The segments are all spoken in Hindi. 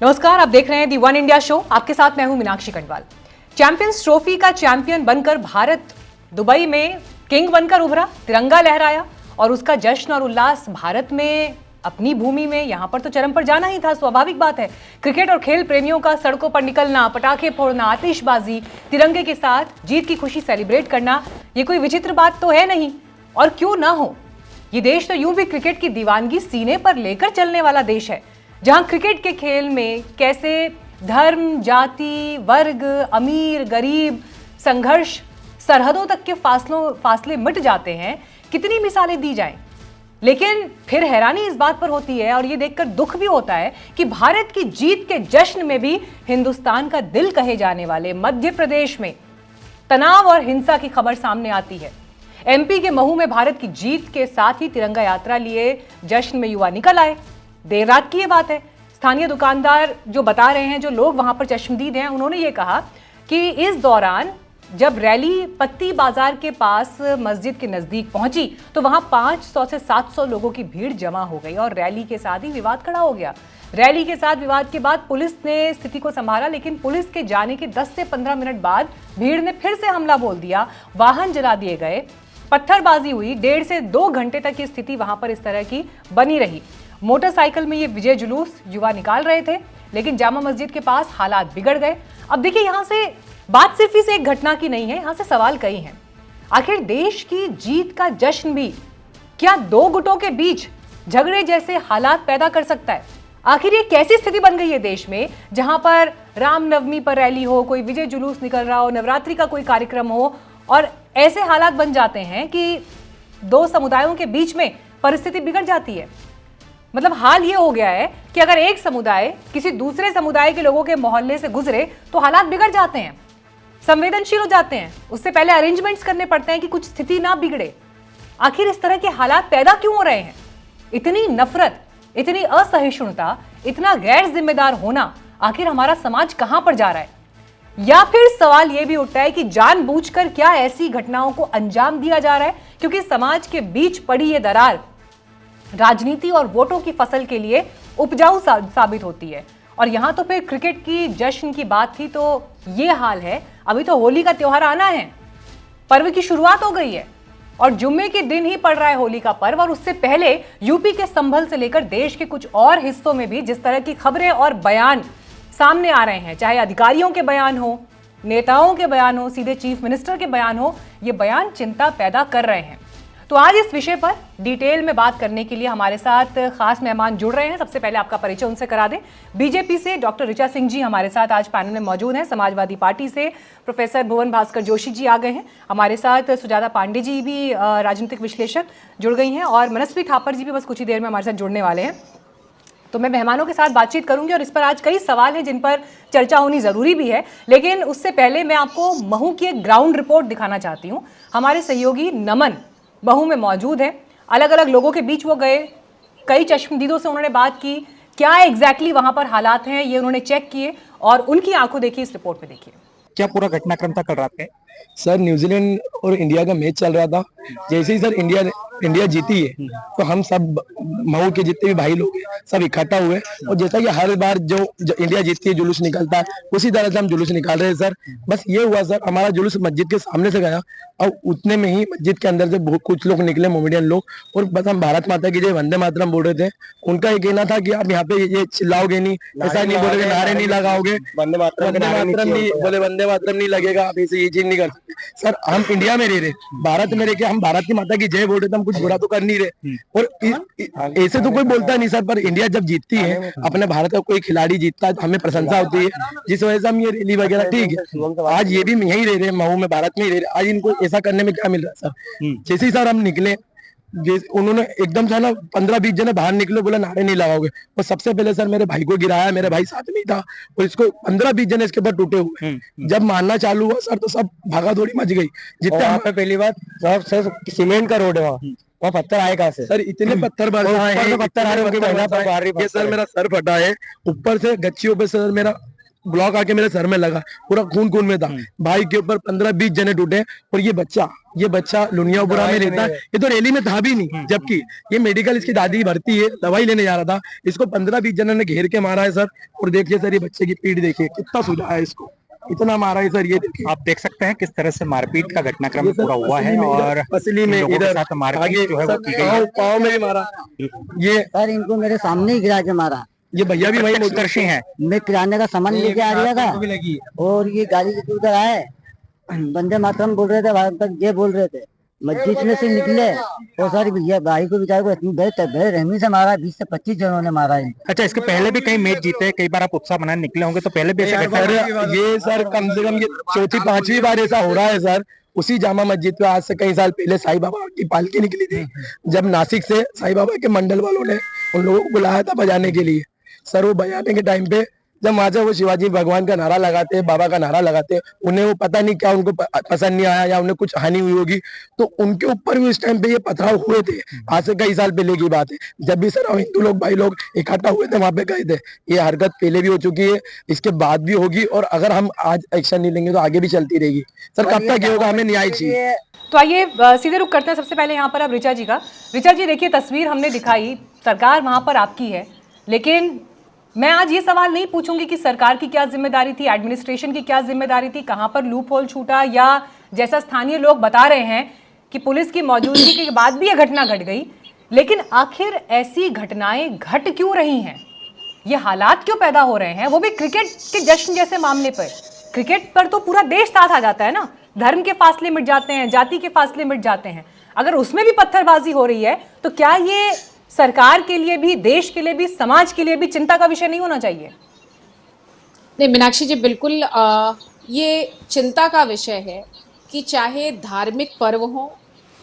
नमस्कार, आप देख रहे हैं दी वन इंडिया शो। आपके साथ मैं हूं मीनाक्षी कंडवाल। चैंपियंस ट्रॉफी का चैंपियन बनकर भारत दुबई में किंग बनकर उभरा, तिरंगा लहराया और उसका जश्न और उल्लास भारत में अपनी भूमि में यहां पर तो चरम पर जाना ही था। स्वाभाविक बात है, क्रिकेट और खेल प्रेमियों का सड़कों पर निकलना, पटाखे फोड़ना, आतिशबाजी, तिरंगे के साथ जीत की खुशी सेलिब्रेट करना, ये कोई विचित्र बात तो है नहीं। और क्यों ना हो, ये देश तो यूं भी क्रिकेट की दीवानगी सीने पर लेकर चलने वाला देश है, जहां क्रिकेट के खेल में कैसे धर्म, जाति, वर्ग, अमीर, गरीब, संघर्ष, सरहदों तक के फासले मिट जाते हैं। कितनी मिसालें दी जाएं, लेकिन फिर हैरानी इस बात पर होती है और ये देखकर दुख भी होता है कि भारत की जीत के जश्न में भी हिंदुस्तान का दिल कहे जाने वाले मध्य प्रदेश में तनाव और हिंसा की खबर सामने आती है। एमपी के महू में भारत की जीत के साथ ही तिरंगा यात्रा लिए जश्न में युवा निकल आए। देर रात की ये बात है। स्थानीय दुकानदार जो बता रहे हैं, जो लोग वहां पर चश्मदीद हैं, उन्होंने ये कहा कि इस दौरान जब रैली पत्ती बाजार के पास मस्जिद के नजदीक पहुंची तो वहां 500 से 700 लोगों की भीड़ जमा हो गई और रैली के साथ ही विवाद खड़ा हो गया। रैली के साथ विवाद के बाद पुलिस ने स्थिति को संभाला, लेकिन पुलिस के जाने के 10 से 15 मिनट बाद भीड़ ने फिर से हमला बोल दिया, वाहन जला दिए गए, पत्थरबाजी हुई। 1.5 से 2 घंटे तक की स्थिति वहां पर इस तरह की बनी रही। मोटरसाइकिल में ये विजय जुलूस युवा निकाल रहे थे, लेकिन जामा मस्जिद के पास हालात बिगड़ गए। अब देखिए, यहां से बात सिर्फ इस एक घटना की नहीं है, यहां से सवाल कई हैं। आखिर देश की जीत का जश्न भी क्या दो गुटों के बीच झगड़े जैसे हालात पैदा कर सकता है? आखिर ये कैसी स्थिति बन गई है देश में, जहां पर रामनवमी पर रैली हो, कोई विजय जुलूस निकल रहा हो, नवरात्रि का कोई कार्यक्रम हो और ऐसे हालात बन जाते हैं कि दो समुदायों के बीच में परिस्थिति बिगड़ जाती है। मतलब हाल ये हो गया है कि अगर एक समुदाय किसी दूसरे समुदाय के लोगों के मोहल्ले से गुजरे तो हालात बिगड़ जाते हैं, संवेदनशील हो जाते हैं। उससे पहले अरेंजमेंट्स करने पड़ते हैं कि कुछ स्थिति ना बिगड़े। आखिर इस तरह के हालात पैदा क्यों हो रहे हैं? इतनी नफरत, इतनी असहिष्णुता, इतना गैर जिम्मेदार होना, आखिर हमारा समाज कहां पर जा रहा है? या फिर सवाल यह भी उठता है कि जानबूझकर क्या ऐसी घटनाओं को अंजाम दिया जा रहा है क्योंकि समाज के बीच पड़ी यह दरार राजनीति और वोटों की फसल के लिए उपजाऊ साबित होती है। और यहां तो फिर क्रिकेट की जश्न की बात थी तो ये हाल है। अभी तो होली का त्योहार आना है, पर्व की शुरुआत हो गई है और जुम्मे के दिन ही पड़ रहा है होली का पर्व। और उससे पहले यूपी के संभल से लेकर देश के कुछ और हिस्सों में भी जिस तरह की खबरें और बयान सामने आ रहे हैं, चाहे अधिकारियों के बयान हो, नेताओं के बयान हो, सीधे चीफ मिनिस्टर के बयान हो, ये बयान चिंता पैदा कर रहे हैं। तो आज इस विषय पर डिटेल में बात करने के लिए हमारे साथ खास मेहमान जुड़ रहे हैं। सबसे पहले आपका परिचय उनसे करा दें। बीजेपी से डॉक्टर ऋचा सिंह जी हमारे साथ आज पैनल में मौजूद हैं। समाजवादी पार्टी से प्रोफेसर भुवन भास्कर जोशी जी आ गए हैं। हमारे साथ सुजाता पांडे जी भी राजनीतिक विश्लेषक जुड़ गई हैं और मनस्वी थापर जी भी बस कुछ ही देर में हमारे साथ जुड़ने वाले हैं। तो मैं मेहमानों के साथ बातचीत करूंगी और इस पर आज कई सवाल हैं जिन पर चर्चा होनी जरूरी भी है। लेकिन उससे पहले मैं आपको महू की एक ग्राउंड रिपोर्ट दिखाना चाहती हूँ। हमारे सहयोगी नमन महू में मौजूद है। अलग अलग लोगों के बीच वो गए, कई चश्मदीदों से उन्होंने बात की, क्या एग्जैक्टली वहां पर हालात हैं ये उन्होंने चेक किए और उनकी आंखों देखी इस रिपोर्ट में। देखिए क्या पूरा घटनाक्रम था कल रात में। सर, न्यूजीलैंड और इंडिया का मैच चल रहा था। जैसे ही सर इंडिया जीती है तो हम सब महू के जितने भी भाई लोग हैं सब इकट्ठा हुए और जैसा कि हर बार जो इंडिया जीतती है जुलूस निकलता है, उसी तरह से हम जुलूस निकाल रहे हैं सर। बस ये हुआ सर, हमारा जुलूस मस्जिद के सामने से गया और उतने में ही मस्जिद के अंदर से कुछ लोग निकले, मोमेडियन लोग, और बस हम भारत माता की जय वंदे मातरम बोल रहे थे। उनका ये कहना था कि आप यहाँ पे ये चिल्लाओगे नहीं, ऐसा नहीं बोलोगे, नारे नहीं लगाओगे, वंदे मातरम नहीं बोले, वंदे मातरम नहीं लगेगा, आप ऐसे ये चीज नहीं कर सकते। सर, हम इंडिया में रह रहे, भारत में रह के हम भारत की माता की जय बोल रहे थे, हम कुछ बुरा तो कर नहीं रहे। और ऐसे तो कोई बोलता नहीं सर, पर इंडिया जब जीतती है, अपने भारत का कोई खिलाड़ी जीतता है तो हमें प्रशंसा होती है, जिस वजह से हम ये रैली वगैरह, ठीक है। आज ये भी यही रह रहे, महू में, भारत में ही रह रहे। आज इनको ऐसा करने में क्या मिल रहा है सर? जैसे ही सर हम निकले, उन्होंने एकदम से ना 15-20 जने बाहर निकले, बोला नारे नहीं लगाओगे। और सबसे पहले सर मेरे भाई को गिराया, मेरे भाई साथ में था और इसको 15-20 जने इसके ऊपर टूटे हुए। जब मारना चालू हुआ सर तो सब भागा दौड़ी मच गई। जितना पे पहली बात सर सीमेंट का रोड है, वहाँ पत्थर आए कहाँ से? सर इतने पत्थर बरसा है, पत्थर आ रहे हैं, सर मेरा सर फटा है ऊपर से, गच्चियों पे सर मेरा ब्लॉक आके मेरे सर में लगा, पूरा खून खून में था। भाई के ऊपर 15-20 जने टूटे। और ये बच्चा लुनियापुरा में रहता है, ये तो रैली में था भी नहीं, जबकि ये मेडिकल इसकी दादी की भर्ती है, दवाई लेने जा रहा था। इसको 15-20 जनों ने घेर के मारा है सर। और देखिए सर, ये बच्चे की पीठ देखिए, कितना सुझा है इसको, इतना मारा है सर। ये देखिए, आप देख सकते हैं किस तरह से मारपीट का घटनाक्रम ये सर पूरा हुआ है और पसली में इन लोगों के इधर साथ मारपीट आगे जो है वो सर की गई है। पाँव में भी मारा। ये सर इनको मेरे सामने ही गिरा के मारा। ये भैया भी वही प्रत्यक्षदर्शी हैं। मैं किराने का सामान लेके आ रहा था और ये गाड़ी लेके उधर आए, वंदे मातरम बोल रहे थे, भारत तक ये बोल रहे थे। मस्जिद में से निकले और सारी भैया भाई को बेचारे को इतनी बेरहमी से मारा, 20 से 25 जनों ने मारा है। अच्छा, इसके पहले भी कई मैच जीते, कई बार आप उत्साह बनाने निकले होंगे, तो पहले भी ऐसे ये सर कम से कम ये चौथी पांचवी बार ऐसा हो रहा है सर। उसी जामा मस्जिद पे आज से कई साल पहले साईं बाबा की पालकी निकली थी, जब नासिक से साईं बाबा के मंडल वालों ने उन लोगों को बुलाया था बजाने के लिए। सर वो बजाने के टाइम पे जब वहां से वो शिवाजी भगवान का नारा लगाते, बाबा का नारा लगाते, उन्हें वो पता नहीं क्या उनको पसंद नहीं आया या उन्हें कुछ हानि हुई होगी, तो उनके ऊपर भी उस टाइम पे ये पथराव हुए थे। आज से कई साल पहले की बात है, जब भी सर हम हिंदू लोग भाई लोग इकट्ठा हुए थे, वहां पे गए थे। ये हरकत पहले भी हो चुकी है, इसके बाद भी होगी, और अगर हम आज एक्शन नहीं लेंगे तो आगे भी चलती रहेगी। सर कब तक ये होगा, हमें न्याय चाहिए। तो आइए सीधे रुक करते हैं सबसे पहले यहाँ पर अब ऋचा जी का। ऋचा जी देखिए, तस्वीर हमने दिखाई, सरकार वहां पर आपकी है, लेकिन मैं आज ये सवाल नहीं पूछूंगी कि सरकार की क्या जिम्मेदारी थी, एडमिनिस्ट्रेशन की क्या जिम्मेदारी थी, कहां पर लूप होल छूटा, या जैसा स्थानीय लोग बता रहे हैं कि पुलिस की मौजूदगी के बाद भी यह घटना घट गई। लेकिन आखिर ऐसी घटनाएं घट क्यों रही हैं, ये हालात क्यों पैदा हो रहे हैं, वो भी क्रिकेट के जश्न जैसे मामले पर। क्रिकेट पर तो पूरा देश साथ आ जाता है ना, धर्म के फासले मिट जाते हैं, जाति के फासले मिट जाते हैं। अगर उसमें भी पत्थरबाजी हो रही है तो क्या ये सरकार के लिए भी, देश के लिए भी, समाज के लिए भी चिंता का विषय नहीं होना चाहिए? नहीं मीनाक्षी जी, बिल्कुल ये चिंता का विषय है कि चाहे धार्मिक पर्व हो,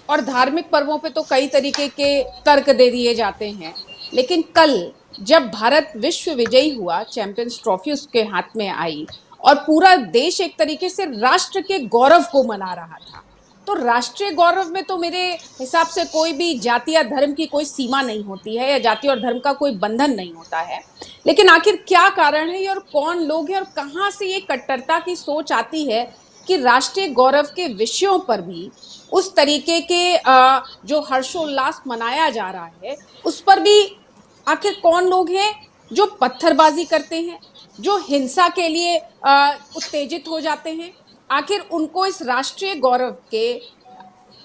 और धार्मिक पर्वों पे तो कई तरीके के तर्क दे दिए जाते हैं, लेकिन कल जब भारत विश्व विजयी हुआ, चैंपियंस ट्रॉफी उसके हाथ में आई और पूरा देश एक तरीके से राष्ट्र के गौरव को मना रहा था, तो राष्ट्रीय गौरव में तो मेरे हिसाब से कोई भी जाति या धर्म की कोई सीमा नहीं होती है, या जाति और धर्म का कोई बंधन नहीं होता है। लेकिन आखिर क्या कारण है और कौन लोग हैं और कहाँ से ये कट्टरता की सोच आती है कि राष्ट्रीय गौरव के विषयों पर भी उस तरीके के जो हर्षोल्लास मनाया जा रहा है, उस पर भी आखिर कौन लोग हैं जो पत्थरबाजी करते हैं, जो हिंसा के लिए उत्तेजित हो जाते हैं। आखिर उनको इस राष्ट्रीय गौरव के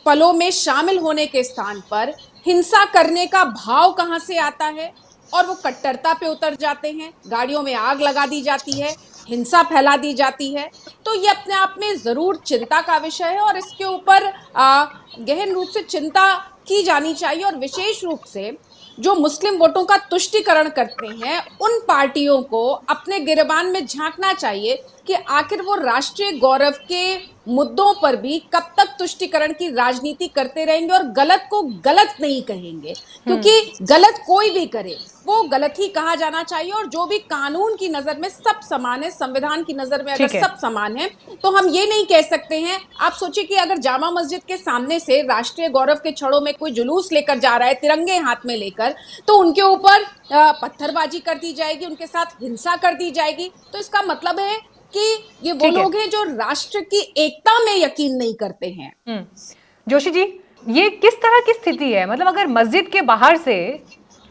पलों में शामिल होने के स्थान पर हिंसा करने का भाव कहां से आता है, और वो कट्टरता पे उतर जाते हैं, गाड़ियों में आग लगा दी जाती है, हिंसा फैला दी जाती है। तो ये अपने आप में जरूर चिंता का विषय है और इसके ऊपर गहन रूप से चिंता की जानी चाहिए, और विशेष रूप से जो मुस्लिम वोटों का तुष्टीकरण करते हैं उन पार्टियों को अपने गिरबान में झांकना चाहिए कि आखिर वो राष्ट्रीय गौरव के मुद्दों पर भी कब तक तुष्टीकरण की राजनीति करते रहेंगे और गलत को गलत नहीं कहेंगे, क्योंकि गलत कोई भी करे वो गलत ही कहा जाना चाहिए, और जो भी कानून की नजर में सब समान है, संविधान की नजर में अगर सब समान है, तो हम ये नहीं कह सकते हैं। आप सोचिए कि अगर जामा मस्जिद के सामने से राष्ट्रीय गौरव के छड़ों में कोई जुलूस लेकर जा रहा है तिरंगे हाथ में लेकर, तो उनके ऊपर पत्थरबाजी कर दी जाएगी, उनके साथ हिंसा कर दी जाएगी। तो इसका मतलब है कि ये वो लोग हैं जो राष्ट्र की एकता में यकीन नहीं करते हैं। जोशी जी, ये किस तरह की स्थिति है? मतलब अगर मस्जिद के बाहर से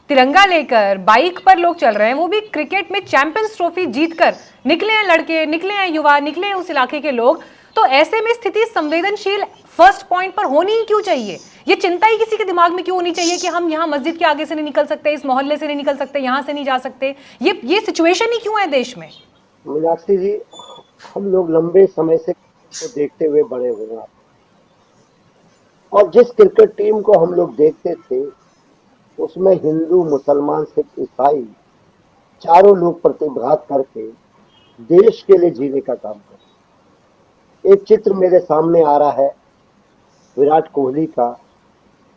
तिरंगा लेकर बाइक पर लोग चल रहे हैं, वो भी क्रिकेट में चैंपियंस ट्रॉफी जीतकर निकले हैं लड़के, निकले हैं युवा, निकले हैं उस इलाके के लोग, तो ऐसे में स्थिति संवेदनशील फर्स्ट पॉइंट पर होनी ही क्यों चाहिए? ये चिंता ही किसी के दिमाग में क्यों होनी चाहिए कि हम यहाँ मस्जिद के आगे से नहीं निकल सकते, इस मोहल्ले से नहीं निकल सकते, यहाँ से नहीं जा सकते? ये सिचुएशन ही क्यों है देश में? मीनाक्षी जी, हम लोग लंबे समय से तो देखते हुए बड़े हुए हैं, और जिस क्रिकेट टीम को हम लोग देखते थे उसमें हिंदू, मुसलमान, सिख, ईसाई चारों लोग प्रतिभाग करके देश के लिए जीने का काम करते। एक चित्र मेरे सामने आ रहा है विराट कोहली का,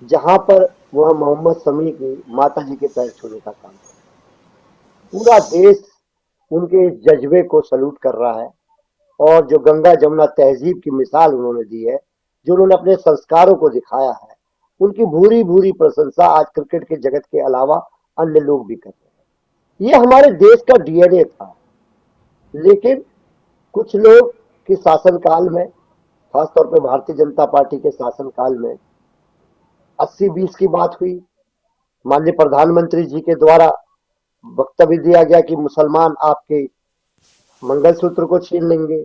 जहां पर वह मोहम्मद शमी की माता जी के पैर छूने का काम करते। पूरा देश उनके इस जज्बे को सल्यूट कर रहा है, और जो गंगा जमुना तहजीब की मिसाल उन्होंने दी है, जो उन्होंने अपने संस्कारों को दिखाया है, उनकी भूरी भूरी प्रशंसा आज क्रिकेट के जगत के अलावा अन्य लोग भी कर रहे हैं। ये हमारे देश का डीएनए था, लेकिन कुछ लोग के शासनकाल में, खासतौर पे भारतीय जनता पार्टी के शासनकाल में 80-20 की बात हुई। माननीय प्रधानमंत्री जी के द्वारा वक्तव्य दिया गया कि मुसलमान आपके मंगलसूत्र को छीन लेंगे,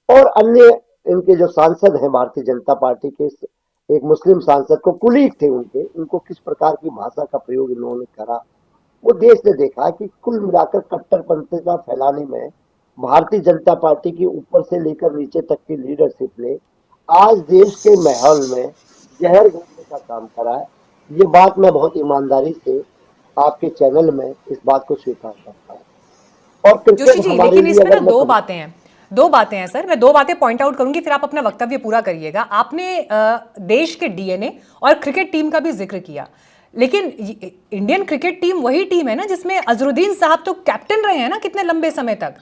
और अन्य इनके जो सांसद हैं भारतीय जनता पार्टी के, एक मुस्लिम सांसद को, कुलीग थे उनके, उनको किस प्रकार की भाषा का प्रयोग इन्होंने करा, वो देश ने देखा कि कुल मिलाकर कट्टरपंथीता फैलाने में भारतीय जनता पार्टी की ऊपर से लेकर नीचे तक की लीडरशिप ने आज देश के माहौल में जहर घोलने का काम करा है। ये बात मैं बहुत ईमानदारी से आपके चैनल में इस बात को स्वीकार करता हूँ। और जोशी क्रिकेट जी, हमारे लेकिन लिए इसमें ना अगर मैं दो बातें हैं सर। मैं दो बातें पॉइंट आउट करूंगी, फिर आप अपना वक्तव्य पूरा करिएगा। आपने देश के डीएनए और क्रिकेट टीम का भी जिक्र किया, लेकिन इंडियन क्रिकेट टीम वही टीम है ना जिसमें अजरुद्दीन साहब तो कैप्टन रहे हैं ना कितने लंबे समय तक।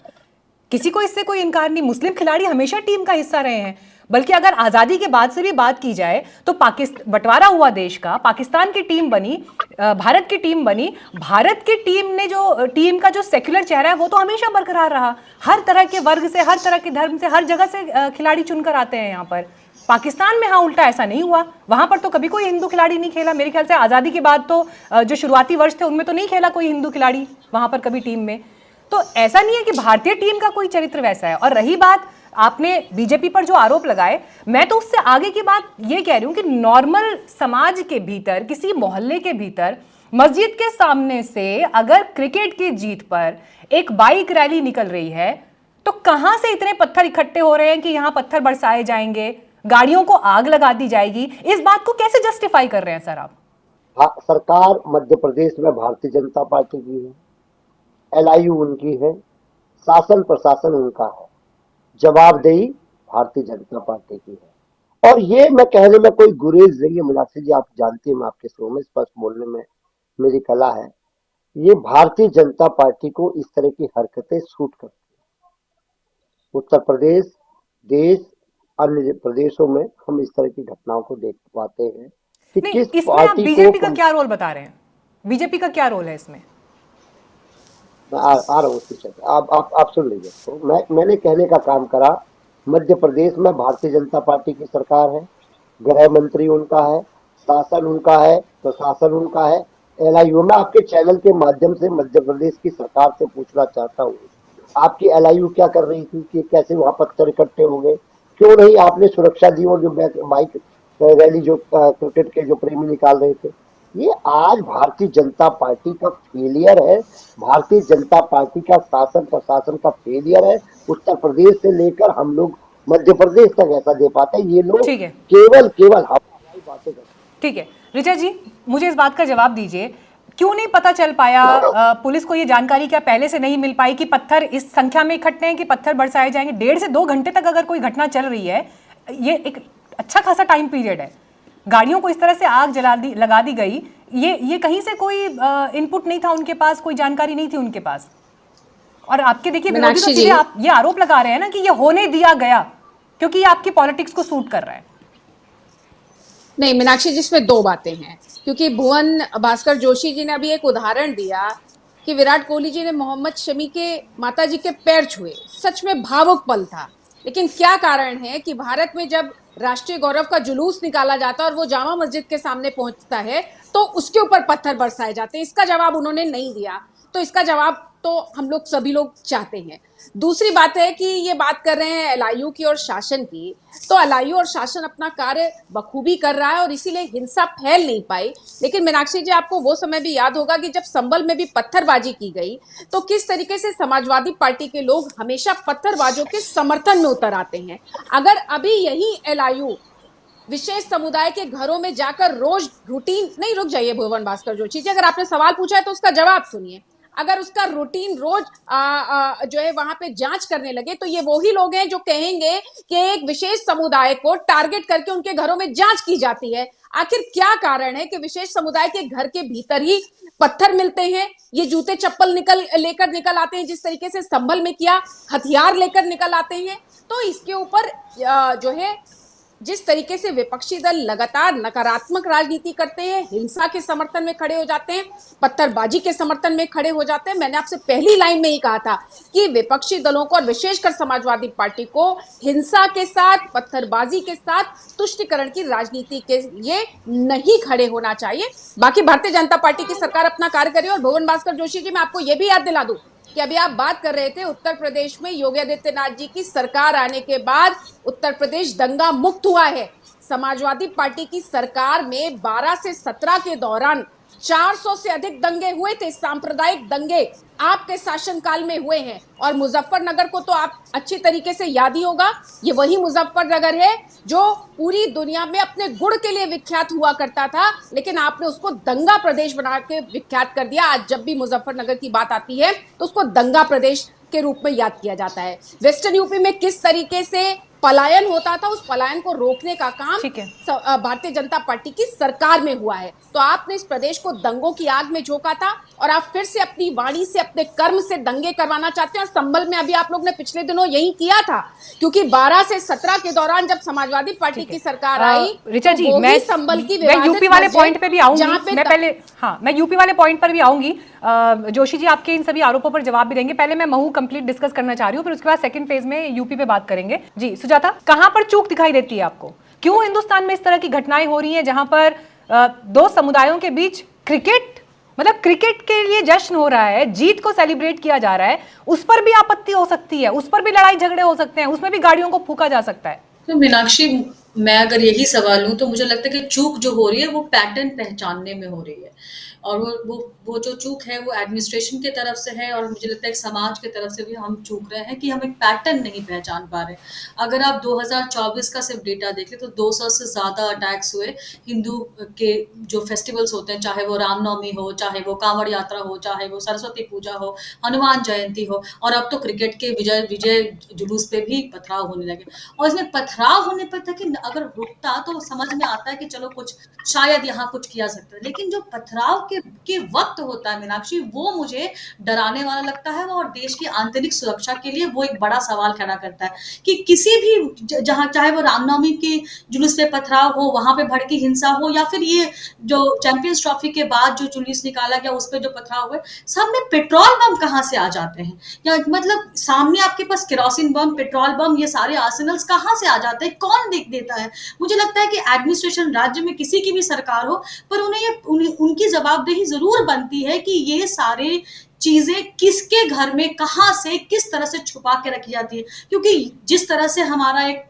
किसी को इससे कोई इनकार नहीं, मुस्लिम खिलाड़ी हमेशा टीम का हिस्सा रहे हैं। बल्कि अगर आजादी के बाद से भी बात की जाए तो पाकिस्तान बंटवारा हुआ देश का, पाकिस्तान की टीम बनी, भारत की टीम बनी, भारत की टीम ने जो टीम का जो सेक्युलर चेहरा है वो तो हमेशा बरकरार रहा। हर तरह के वर्ग से, हर तरह के धर्म से, हर जगह से खिलाड़ी चुनकर आते हैं यहाँ पर। पाकिस्तान में हाँ उल्टा ऐसा नहीं हुआ, वहां पर तो कभी कोई हिंदू खिलाड़ी नहीं खेला। मेरे ख्याल से आजादी के बाद तो जो शुरुआती वर्ष थे उनमें तो नहीं खेला कोई हिंदू खिलाड़ी वहां पर कभी टीम में। तो ऐसा नहीं है कि भारतीय टीम का कोई चरित्र वैसा है। और रही बात आपने बीजेपी पर जो आरोप लगाए, मैं तो उससे आगे की बात ये कह रही हूं कि नॉर्मल समाज के भीतर, किसी मोहल्ले के भीतर, मस्जिद के सामने से अगर क्रिकेट की जीत पर एक बाइक रैली निकल रही है तो कहां से इतने पत्थर इकट्ठे हो रहे हैं कि यहां पत्थर बरसाए जाएंगे, गाड़ियों को आग लगा दी जाएगी? इस बात को कैसे जस्टिफाई कर रहे हैं सर आप? हाँ, सरकार मध्य प्रदेश में भारतीय जनता पार्टी की है, एलआईयू उनकी है, शासन प्रशासन उनका है, जवाबदेही भारतीय जनता पार्टी की है। और ये मैं कहने में कोई गुरेज नहीं है मीनाक्षी जी, आप जानती हैं मैं आपके शो में स्पष्ट बोलने में मेरी कला है। ये भारतीय जनता पार्टी को इस तरह की हरकतें सूट करती है। उत्तर प्रदेश, देश, अन्य प्रदेशों में हम इस तरह की घटनाओं को देख पाते हैं कि नहीं, किस इसमें आप पार्टी बीजेपी को का क्या रोल बता रहे हैं? बीजेपी का क्या रोल है इसमें? मैं आ रहा हूँ उसी क्षेत्र, आप सुन लीजिए। तो मैंने कहने का काम करा, मध्य प्रदेश में भारतीय जनता पार्टी की सरकार है, गृह मंत्री उनका है, शासन उनका है, प्रशासन उनका है, एलआईयू। मैं आपके चैनल के माध्यम से मध्य प्रदेश की सरकार से पूछना चाहता हूँ, आपकी एलआईयू क्या कर रही थी कि कैसे वहां पत्थर इकट्ठे हो गए? क्यों नहीं आपने सुरक्षा दी? और जो बाइक रैली जो क्रिकेट के जो प्रेमी निकाल रहे थे, ये आज भारतीय जनता पार्टी का फेलियर है, भारतीय जनता पार्टी का शासन प्रशासन का फेलियर है। उत्तर प्रदेश से लेकर हम लोग मध्य प्रदेश तक ऐसा दे पाते हैं, ये लोग ठीक है, केवल हवाई बातें करते हैं। ठीक है। ऋचा जी, मुझे इस बात का जवाब दीजिए, क्यों नहीं पता चल पाया, पुलिस को ये जानकारी क्या पहले से नहीं मिल पाई कि पत्थर इस संख्या में इकट्ठे हैं कि पत्थर बरसाए जाएंगे? 1.5 से 2 घंटे तक अगर कोई घटना चल रही है, ये एक अच्छा खासा टाइम पीरियड है, गाड़ियों को इस तरह से आग लगा दी गई, ये कहीं से कोई इनपुट नहीं था उनके पास, कोई जानकारी नहीं थी उनके पास। और आपके देखिए विरोधी तो सीधे आप ये आरोप लगा रहे हैं ना कि ये होने दिया गया क्योंकि ये आपकी पॉलिटिक्स को सूट कर रहा है। नहीं मीनाक्षी जी, इसमें दो बातें हैं, क्योंकि भुवन भास्कर जोशी जी ने अभी एक उदाहरण दिया कि विराट कोहली जी ने मोहम्मद शमी के माता जी के पैर छुए, सच में भावुक पल था। लेकिन क्या कारण है कि भारत में जब राष्ट्रीय गौरव का जुलूस निकाला जाता है और वो जामा मस्जिद के सामने पहुंचता है तो उसके ऊपर पत्थर बरसाए जाते हैं? इसका जवाब उन्होंने नहीं दिया, तो इसका जवाब तो हम लोग सभी लोग चाहते हैं। दूसरी बात है कि ये बात कर रहे हैं एलआईयू की और शासन की, तो एलआईयू और शासन अपना कार्य बखूबी कर रहा है और इसीलिए हिंसा फैल नहीं पाई। लेकिन मीनाक्षी जी, आपको वो समय भी याद होगा कि जब संभल में भी पत्थरबाजी की गई तो किस तरीके से समाजवादी पार्टी के लोग हमेशा पत्थरबाजों के समर्थन में उतर आते हैं। अगर अभी यही एलआईयू विशेष समुदाय के घरों में जाकर रोज रूटीन, नहीं रुक जाइए भुवन भास्कर जोशी जी, अगर आपने सवाल पूछा है तो उसका जवाब सुनिए। अगर उसका रूटीन रोज जो है वहां पे जांच करने लगे तो ये वही लोग हैं जो कहेंगे कि एक विशेष समुदाय को टारगेट करके उनके घरों में जांच की जाती है। आखिर क्या कारण है कि विशेष समुदाय के घर के भीतर ही पत्थर मिलते हैं, ये जूते चप्पल लेकर निकल आते हैं, जिस तरीके से संभल में किया, हथियार लेकर निकल आते हैं? तो इसके ऊपर जो है जिस तरीके से विपक्षी दल लगातार नकारात्मक राजनीति करते हैं, हिंसा के समर्थन में खड़े हो जाते हैं, पत्थरबाजी के समर्थन में खड़े हो जाते हैं, मैंने आपसे पहली लाइन में ही कहा था कि विपक्षी दलों को और विशेषकर समाजवादी पार्टी को हिंसा के साथ, पत्थरबाजी के साथ तुष्टिकरण की राजनीति के लिए नहीं खड़े होना चाहिए। बाकी भारतीय जनता पार्टी की सरकार अपना कार्य करे। और भुवन भास्कर जोशी जी, मैं आपको यह भी याद दिला दूं कि अभी आप बात कर रहे थे उत्तर प्रदेश में योगी आदित्यनाथ जी की सरकार आने के बाद उत्तर प्रदेश दंगा मुक्त हुआ है। समाजवादी पार्टी की सरकार में 12 से 17 के दौरान 400 से अधिक दंगे हुए थे, सांप्रदायिक दंगे आपके शासनकाल में हुए हैं। और मुजफ्फरनगर को तो आप अच्छी तरीके से याद ही होगा, ये वही मुजफ्फरनगर है जो पूरी दुनिया में अपने गुड़ के लिए विख्यात हुआ करता था, लेकिन आपने उसको दंगा प्रदेश बना के विख्यात कर दिया। आज जब भी मुजफ्फरनगर की बात आती है तो उसको दंगा प्रदेश के रूप में याद किया जाता है। वेस्टर्न यूपी में किस तरीके से पलायन होता था, उस पलायन को रोकने का काम भारतीय जनता पार्टी की सरकार में हुआ है। तो आपने इस प्रदेश को दंगों की आग में झोंका था और आप फिर से अपनी वाणी से, अपने कर्म से दंगे करवाना चाहते हैं। और संभल में अभी आप लोग ने पिछले दिनों यही किया था, क्योंकि 12 से 17 के दौरान जब समाजवादी पार्टी की सरकार आई, ऋचा जी, मैं संभल की यूपी वाले पॉइंट पे भी आऊंगी। मैं पहले मैं यूपी वाले पॉइंट पर भी आऊंगी। जोशी जी आपके इन सभी आरोपों पर जवाब भी देंगे। पहले मैं महू कंप्लीट डिस्कस करना चाह रही हूँ, फिर उसके बाद सेकंड फेज में यूपी पे बात करेंगे। जी सुजाता, कहां पर चूक दिखाई देती है आपको? क्यों हिंदुस्तान में इस तरह की घटनाएं हो रही हैं जहां पर दो समुदायों के बीच क्रिकेट के लिए जश्न हो रहा है, जीत को सेलिब्रेट किया जा रहा है, उस पर भी आपत्ति हो सकती है, उस पर भी लड़ाई झगड़े हो सकते हैं, उसमें भी गाड़ियों को फूंका जा सकता है? तो मीनाक्षी, मैं अगर यही सवाल लूं तो मुझे लगता है कि चूक जो हो रही है वो पैटर्न पहचानने में हो रही है। और वो जो चूक है वो एडमिनिस्ट्रेशन की तरफ से है, और मुझे लगता है कि समाज की तरफ से भी हम चूक रहे हैं कि हम एक पैटर्न नहीं पहचान पा रहे। अगर आप 2024 का सिर्फ डेटा देख लें तो 200 से ज़्यादा अटैक्स हुए हिंदू के जो फेस्टिवल्स होते हैं, चाहे वो रामनवमी हो, चाहे वो कांवड़ यात्रा हो, चाहे वो सरस्वती पूजा हो, हनुमान जयंती हो, और अब तो क्रिकेट के विजय जुलूस पे भी पथराव होने लगे। और इसमें पथराव होने पर तक अगर रुकता तो समझ में आता है कि चलो कुछ शायद यहाँ कुछ किया सकता है, लेकिन जो पथराव के वक्त होता है मीनाक्षी, वो मुझे डराने वाला लगता है। और देश की आंतरिक सुरक्षा के लिए वो एक बड़ा सवाल खड़ा करता है कि किसी भी जहां, चाहे वो रामनवमी के जुलूस पे पथराव हो, वहां पे भड़की हिंसा हो, या फिर ये जो चैंपियंस ट्रॉफी के बाद जो जुलूस निकाला गया उस पर जो पथराव हुए, सब में पेट्रोल बम कहाँ से आ जाते हैं? या मतलब सामने आपके पास केरोसिन बम, पेट्रोल बम, ये सारे आर्सेनल्स कहाँ से आ जाते हैं? कौन देता है? मुझे लगता है कि एडमिनिस्ट्रेशन, राज्य में किसी की भी सरकार हो, पर उनकी जवाबदेही जरूर बनती है कि ये सारे चीजें किसके घर में, कहां से, किस तरह से छुपा के रखी जाती है। क्योंकि जिस तरह से हमारा एक,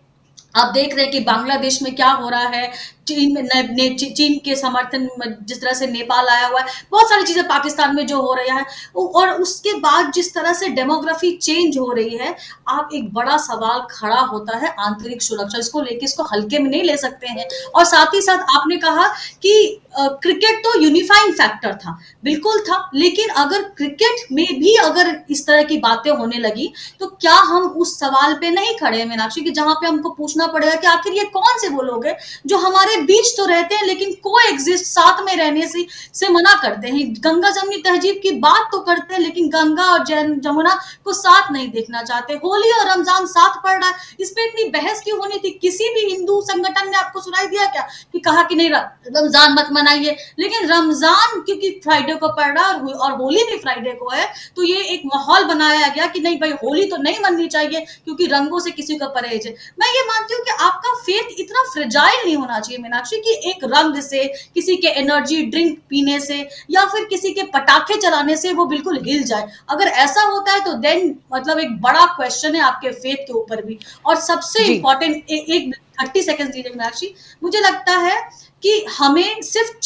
आप देख रहे हैं कि बांग्लादेश में क्या हो रहा है, चीन के समर्थन में जिस तरह से नेपाल आया हुआ है, बहुत सारी चीजें पाकिस्तान में जो हो रहा है, और उसके बाद जिस तरह से डेमोग्राफी चेंज हो रही है, आप एक बड़ा सवाल खड़ा होता है आंतरिक सुरक्षा। इसको लेके, इसको हल्के में नहीं ले सकते हैं। और साथ ही साथ आपने कहा कि क्रिकेट तो यूनिफाइंग फैक्टर था, बिल्कुल था, लेकिन अगर क्रिकेट में भी अगर इस तरह की बातें होने लगी तो क्या हम उस सवाल पे नहीं खड़े हैं मीनाक्षी, कि जहां पे हमको पूछना पड़ेगा कि आखिर ये कौन से वो लोग हैं जो हमारे बीच तो रहते हैं लेकिन को एग्जिस्ट, साथ में रहने से मना करते हैं। गंगा जमुनी तहजीब की बात तो करते हैं लेकिन गंगा और जमुना को साथ नहीं देखना चाहते। होली और रमजान साथ पड़ रहा है, इस पे इतनी बहस क्यों होनी थी? किसी भी हिंदू संगठन ने आपको सुनाई दिया क्या कि कहा कि नहीं रमजान मत मनाइए? लेकिन रमजान क्योंकि फ्राइडे को पड़ रहा है और होली भी फ्राइडे को है, तो ये एक माहौल बनाया गया कि नहीं भाई, होली तो नहीं मननी चाहिए क्योंकि रंगों से किसी का परहेज है। मैं ये मानती हूँ कि आपका फेथ इतना फ्रेजाइल नहीं होना चाहिए मीनाक्षी, कि एक रंग से, किसी के एनर्जी ड्रिंक पीने से, या फिर किसी के पटाखे चलाने से वो बिल्कुल हिल जाए। अगर ऐसा होता है तो देन मतलब एक बड़ा क्वेश्चन है आपके फेथ के ऊपर भी। और सबसे इंपॉर्टेंट, एक 30 सेकंड दीजिए मीनाक्षी, मुझे लगता है कि हमें सिर्फ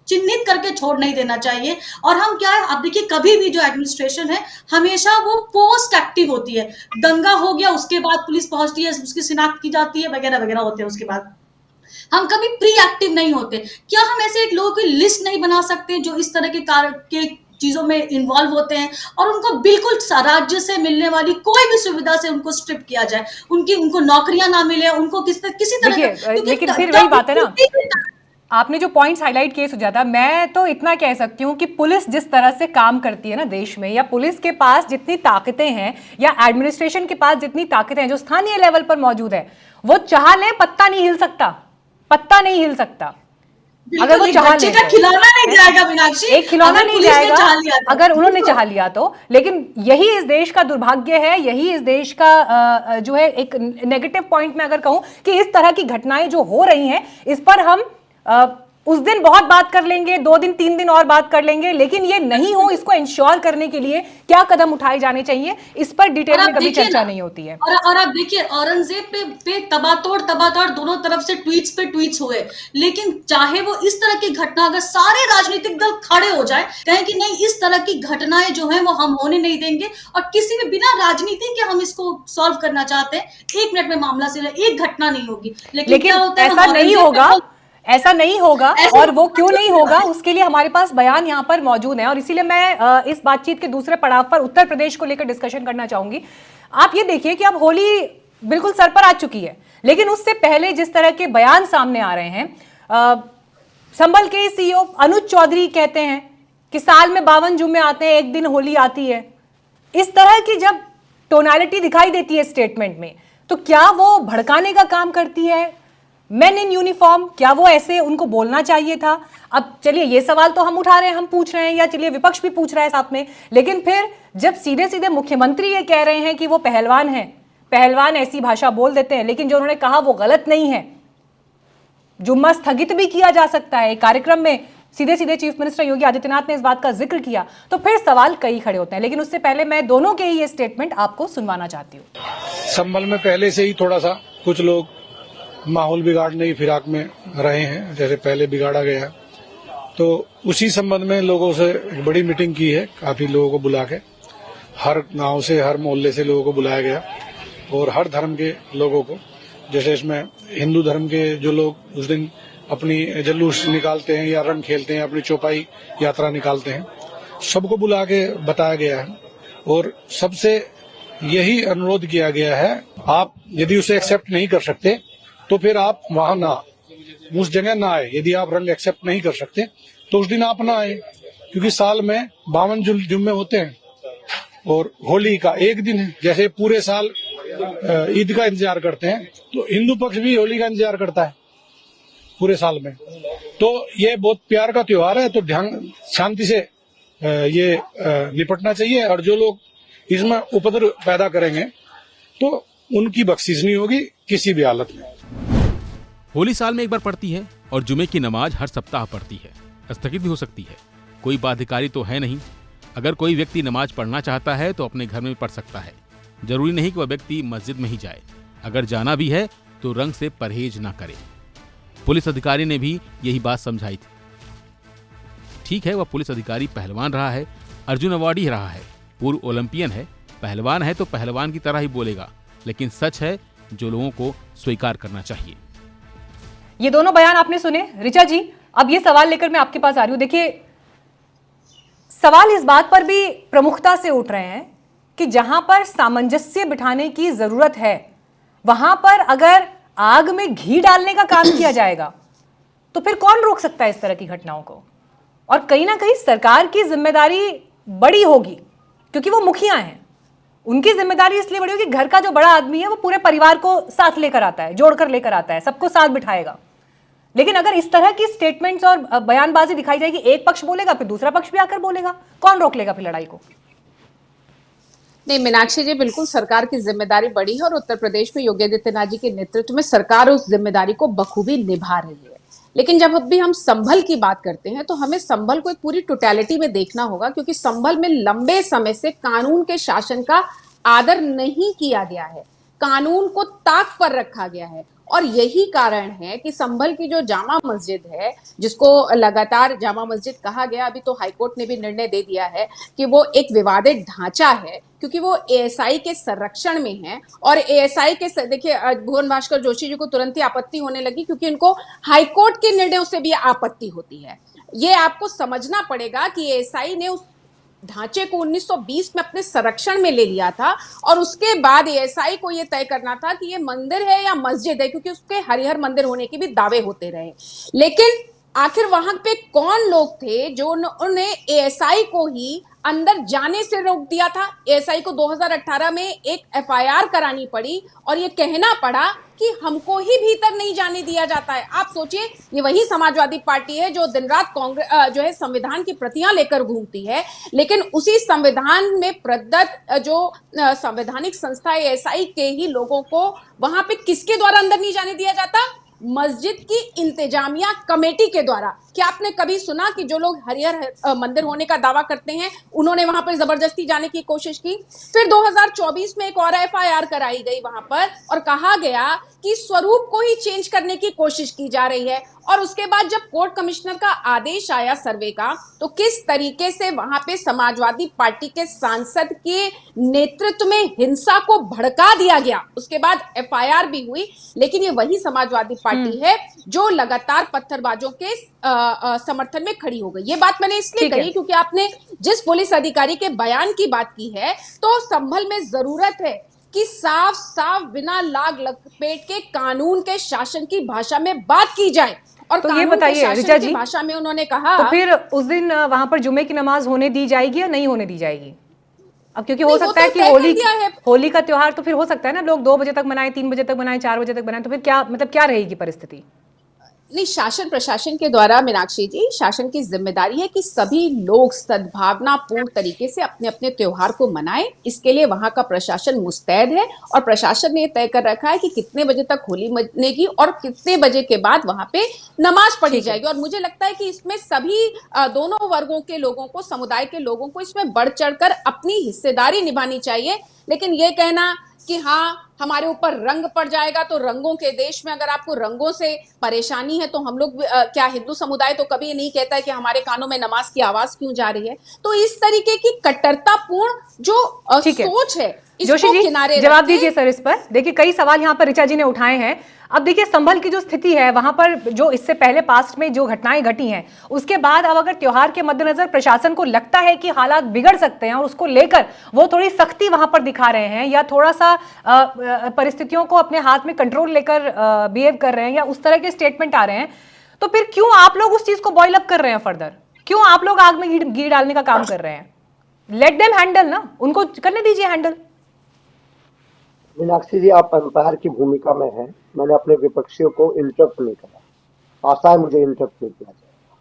चिन्हित करके छोड़ नहीं देना चाहिए। और हम क्या है, आप देखिए कभी भी जो एडमिनिस्ट्रेशन है हमेशा वो पोस्ट एक्टिव होती है। दंगा हो गया, उसके बाद पुलिस पहुंचती है, उसकी शिनाख्त की जाती है, वगैरह वगैरह होते हैं, उसके बाद हम कभी प्री एक्टिव नहीं होते। क्या हम ऐसे एक लोगों की लिस्ट नहीं बना सकते जो इस तरह के चीजों में इन्वॉल्व होते हैं और उनको बिल्कुल राज्य से मिलने वाली कोई भी सुविधा से उनको स्ट्रिप किया जाए, उनको नौकरियां ना मिले, उनको किसी तरह लेकिन फिर वही बात है ना, आपने जो पॉइंट्स हाईलाइट किए सुजाता, मैं तो इतना कह सकती हूँ कि पुलिस जिस तरह से काम करती है ना देश में, या पुलिस के पास जितनी ताकतें हैं या एडमिनिस्ट्रेशन के पास जितनी ताकतें हैं जो स्थानीय लेवल पर मौजूद है, वो चाह ले पत्ता नहीं हिल सकता, पत्ता नहीं हिल सकता। अगर वो चाह ले का खिलौना नहीं जाएगा मीनाक्षी, एक खिलौना नहीं जाएगा अगर उन्होंने बिल्कुल। चाह लिया तो। लेकिन यही इस देश का दुर्भाग्य है, यही इस देश का जो है एक नेगेटिव पॉइंट में अगर कहूं कि इस तरह की घटनाएं जो हो रही हैं इस पर हम उस दिन बहुत बात कर लेंगे, 2 दिन 3 दिन और बात कर लेंगे, लेकिन ये नहीं हो इसको इंश्योर करने के लिए क्या कदम उठाए जाने चाहिए, इस पर डिटेल में कभी चर्चा नहीं होती है। और आप देखिए औरंगजेब पे तबातोड़ दोनों तरफ से ट्वीट्स पे ट्वीट्स हुए, लेकिन चाहे वो इस तरह की घटना अगर सारे राजनीतिक दल खड़े हो जाए, कहें कि नहीं इस तरह की घटनाएं जो है वो हम होने नहीं देंगे, और किसी भी बिना राजनीति के हम इसको सॉल्व करना चाहते हैं, 1 मिनट में मामला से एक घटना नहीं होगी। लेकिन क्या होता है, ऐसा नहीं होगा, ऐसा नहीं होगा। और वो क्यों नहीं होगा उसके लिए हमारे पास बयान यहाँ पर मौजूद है, और इसीलिए मैं इस बातचीत के दूसरे पड़ाव पर उत्तर प्रदेश को लेकर डिस्कशन करना चाहूंगी। आप ये देखिए कि अब होली बिल्कुल सर पर आ चुकी है, लेकिन उससे पहले जिस तरह के बयान सामने आ रहे हैं, संभल के सीईओ अनुज चौधरी कहते हैं कि साल में 52 जुम्मे आते हैं, एक दिन होली आती है। इस तरह की जब टोनालिटी दिखाई देती है स्टेटमेंट में, तो क्या वो भड़काने का काम करती है? मेन इन यूनिफॉर्म, क्या वो ऐसे उनको बोलना चाहिए था? अब चलिए ये सवाल तो हम उठा रहे हैं, हम पूछ रहे हैं, या चलिए विपक्ष भी पूछ रहा है साथ में, लेकिन फिर जब सीधे सीधे मुख्यमंत्री ये कह रहे हैं कि वो पहलवान हैं, पहलवान ऐसी भाषा बोल देते हैं, लेकिन जो उन्होंने कहा वो गलत नहीं है, जुम्मा स्थगित भी किया जा सकता है। कार्यक्रम में सीधे सीधे चीफ मिनिस्टर योगी आदित्यनाथ ने इस बात का जिक्र किया, तो फिर सवाल कई खड़े होते हैं। लेकिन उससे पहले मैं दोनों के ही ये स्टेटमेंट आपको सुनवाना चाहती हूँ। संभल में पहले से ही थोड़ा सा कुछ लोग माहौल बिगाड़ने की फिराक में रहे हैं, जैसे पहले बिगाड़ा गया, तो उसी संबंध में लोगों से एक बड़ी मीटिंग की है, काफी लोगों को बुला के, हर गांव से हर मोहल्ले से लोगों को बुलाया गया, और हर धर्म के लोगों को, जैसे इसमें हिंदू धर्म के जो लोग उस दिन अपनी जुलूस निकालते हैं या रंग खेलते हैं, अपनी चौपाई यात्रा निकालते हैं, सबको बुला के बताया गया है, और सबसे यही अनुरोध किया गया है, आप यदि उसे एक्सेप्ट नहीं कर सकते तो फिर आप वहां ना, उस जगह ना आए। यदि आप रंग एक्सेप्ट नहीं कर सकते तो उस दिन आप ना आए, क्योंकि साल में 52 जुम्मे होते हैं और होली का एक दिन है। जैसे पूरे साल ईद का इंतजार करते हैं, तो हिंदू पक्ष भी होली का इंतजार करता है पूरे साल में। तो ये बहुत प्यार का त्योहार है, तो ध्यान शांति से ये निपटना चाहिए, और जो लोग इसमें उपद्रव पैदा करेंगे तो उनकी बख्शिश नहीं होगी किसी भी हालत में। होली साल में एक बार पड़ती है और जुमे की नमाज हर सप्ताह पड़ती है, स्थगित भी हो सकती है। कोई बाध्यकारी तो है नहीं। अगर कोई व्यक्ति नमाज पढ़ना चाहता है तो अपने घर में पढ़ सकता है, जरूरी नहीं कि वह व्यक्ति मस्जिद में ही जाए। अगर जाना भी है तो रंग से परहेज ना करे। पुलिस अधिकारी ने भी यही बात समझाई थी। ठीक है, वह पुलिस अधिकारी पहलवान रहा है, अर्जुन अवार्डी रहा है, पूर्व ओलंपियन है, पहलवान है तो पहलवान की तरह ही बोलेगा, लेकिन सच है जो लोगों को स्वीकार करना चाहिए। ये दोनों बयान आपने सुने। ऋचा जी, अब ये सवाल लेकर मैं आपके पास आ रही हूं। देखिए, सवाल इस बात पर भी प्रमुखता से उठ रहे हैं कि जहां पर सामंजस्य बिठाने की जरूरत है, वहां पर अगर आग में घी डालने का काम किया जाएगा तो फिर कौन रोक सकता है इस तरह की घटनाओं को? और कहीं ना कहीं सरकार की जिम्मेदारी बड़ी होगी, क्योंकि वो मुखिया हैं। उनकी जिम्मेदारी इसलिए बड़ी होगी, घर का जो बड़ा आदमी है वो पूरे परिवार को साथ लेकर आता है, जोड़कर लेकर आता है, सबको साथ बिठाएगा। लेकिन अगर इस तरह की स्टेटमेंट्स और बयानबाजी दिखाई जाएगी, एक पक्ष बोलेगा फिर दूसरा पक्ष भी आकर बोलेगा, कौन रोक लेगा फिर लड़ाई को? नहीं मीनाक्षी जी, बिल्कुल सरकार की जिम्मेदारी बड़ी है, और उत्तर प्रदेश में योगी आदित्यनाथ जी के नेतृत्व में सरकार उस जिम्मेदारी को बखूबी निभा रही है। लेकिन जब भी हम संभल की बात करते हैं तो हमें संभल को एक पूरी टोटलिटी में देखना होगा, क्योंकि संभल में लंबे समय से कानून के शासन का आदर नहीं किया गया है, कानून को ताक पर रखा गया है। और यही कारण है कि संभल की जो जामा मस्जिद है, जिसको लगातार जामा मस्जिद कहा गया, अभी तो हाईकोर्ट ने भी निर्णय दे दिया है कि वो एक विवादित ढांचा है, क्योंकि वो एएसआई के संरक्षण में है। और एएसआई के देखिए, भुवन भास्कर जोशी जी को तुरंत ही आपत्ति होने लगी, क्योंकि उनको हाईकोर्ट के निर्णयों से भी आपत्ति होती है। ये आपको समझना पड़ेगा कि एएसआई ने उस ढांचे को 1920 में अपने संरक्षण में ले लिया था, और उसके बाद एएसआई को यह तय करना था कि ये मंदिर है या मस्जिद है, क्योंकि उसके हरिहर मंदिर होने के भी दावे होते रहे। लेकिन आखिर वहां पे कौन लोग थे जो उन्होंने एएसआई को ही अंदर जाने से रोक दिया था। एएसआई को 2018 में एक एफआईआर करानी पड़ी और ये कहना पड़ा कि हमको ही भीतर नहीं जाने दिया जाता है। आप सोचिए, ये वही समाजवादी पार्टी है जो दिन रात कांग्रेस जो है संविधान की प्रतियां लेकर घूमती है, लेकिन उसी संविधान में प्रदत्त जो संवैधानिक संस्था एएसआई के ही लोगों को वहां पे किसके द्वारा अंदर नहीं जाने दिया जाता? मस्जिद की इंतजामिया कमेटी के द्वारा। क्या आपने कभी सुना कि जो लोग हरिहर मंदिर होने का दावा करते हैं उन्होंने वहां पर जबरदस्ती जाने की कोशिश की? फिर 2024 में एक और एफआईआर कराई गई वहां पर और कहा गया कि स्वरूप को ही चेंज करने की कोशिश की जा रही है। और उसके बाद जब कोर्ट कमिश्नर का आदेश आया सर्वे का, तो किस तरीके से वहां पे समाजवादी पार्टी के सांसद के नेतृत्व में हिंसा को भड़का दिया गया। उसके बाद एफआईआर भी हुई, लेकिन ये वही समाजवादी पार्टी है जो लगातार पत्थरबाजों के समर्थन में खड़ी हो गई। ये बात मैंने इसलिए कही क्योंकि आपने जिस पुलिस अधिकारी के बयान की बात की है, तो संभल में जरूरत है कि साफ साफ बिना लाग लपेट के कानून के शासन की भाषा में बात की जाए। और तो ये बताइए ऋचा जी, भाषा में उन्होंने कहा तो फिर उस दिन वहां पर जुमे की नमाज होने दी जाएगी या नहीं होने दी जाएगी? अब क्योंकि हो सकता है कि होली का त्योहार तो फिर हो सकता है ना, लोग 2 बजे तक मनाए, 3 बजे तक मनाए, 4 बजे तक मनाए, तो फिर क्या मतलब क्या रहेगी परिस्थिति? नहीं, शासन प्रशासन के द्वारा मीनाक्षी जी, शासन की जिम्मेदारी है कि सभी लोग सद्भावनापूर्ण तरीके से अपने अपने त्योहार को मनाएं। इसके लिए वहां का प्रशासन मुस्तैद है और प्रशासन ने यह तय कर रखा है कि कितने बजे तक होली मनेगी और कितने बजे के बाद वहां पे नमाज पढ़ी जाएगी। और मुझे लगता है कि इसमें सभी दोनों वर्गों के लोगों को, समुदाय के लोगों को इसमें बढ़ चढ़कर अपनी हिस्सेदारी निभानी चाहिए। लेकिन ये कहना कि हाँ हमारे ऊपर रंग पड़ जाएगा, तो रंगों के देश में अगर आपको रंगों से परेशानी है तो हम लोग क्या हिंदू समुदाय तो कभी नहीं कहता है कि हमारे कानों में नमाज की आवाज क्यों जा रही है? तो इस तरीके की कट्टरतापूर्ण जो सोच है, जोशी जी जवाब दीजिए सर इस पर। देखिए कई सवाल यहाँ पर ऋचा जी ने उठाए हैं। अब देखिए संभल की जो स्थिति है वहां पर जो इससे पहले पास्ट में जो घटनाएं घटी हैं, उसके बाद अब अगर त्योहार के मद्देनजर प्रशासन को लगता है कि हालात बिगड़ सकते हैं और उसको लेकर वो थोड़ी सख्ती वहां पर दिखा रहे हैं या थोड़ा सा परिस्थितियों को अपने हाथ में कंट्रोल लेकर बिहेव कर रहे हैं या उस तरह के स्टेटमेंट आ रहे हैं, तो फिर क्यों आप लोग उस चीज को बॉयल अप कर रहे हैं फर्दर? क्यों आप लोग आग में घी डालने का काम कर रहे हैं? लेट देम हैंडल ना, उनको करने दीजिए हैंडल। मीनाक्षी जी, आप अंपायर की भूमिका में हैं। मैंने अपने विपक्षियों को इंटरप्ट नहीं करा, आशा है मुझे इंटरप्ट नहीं किया जाएगा।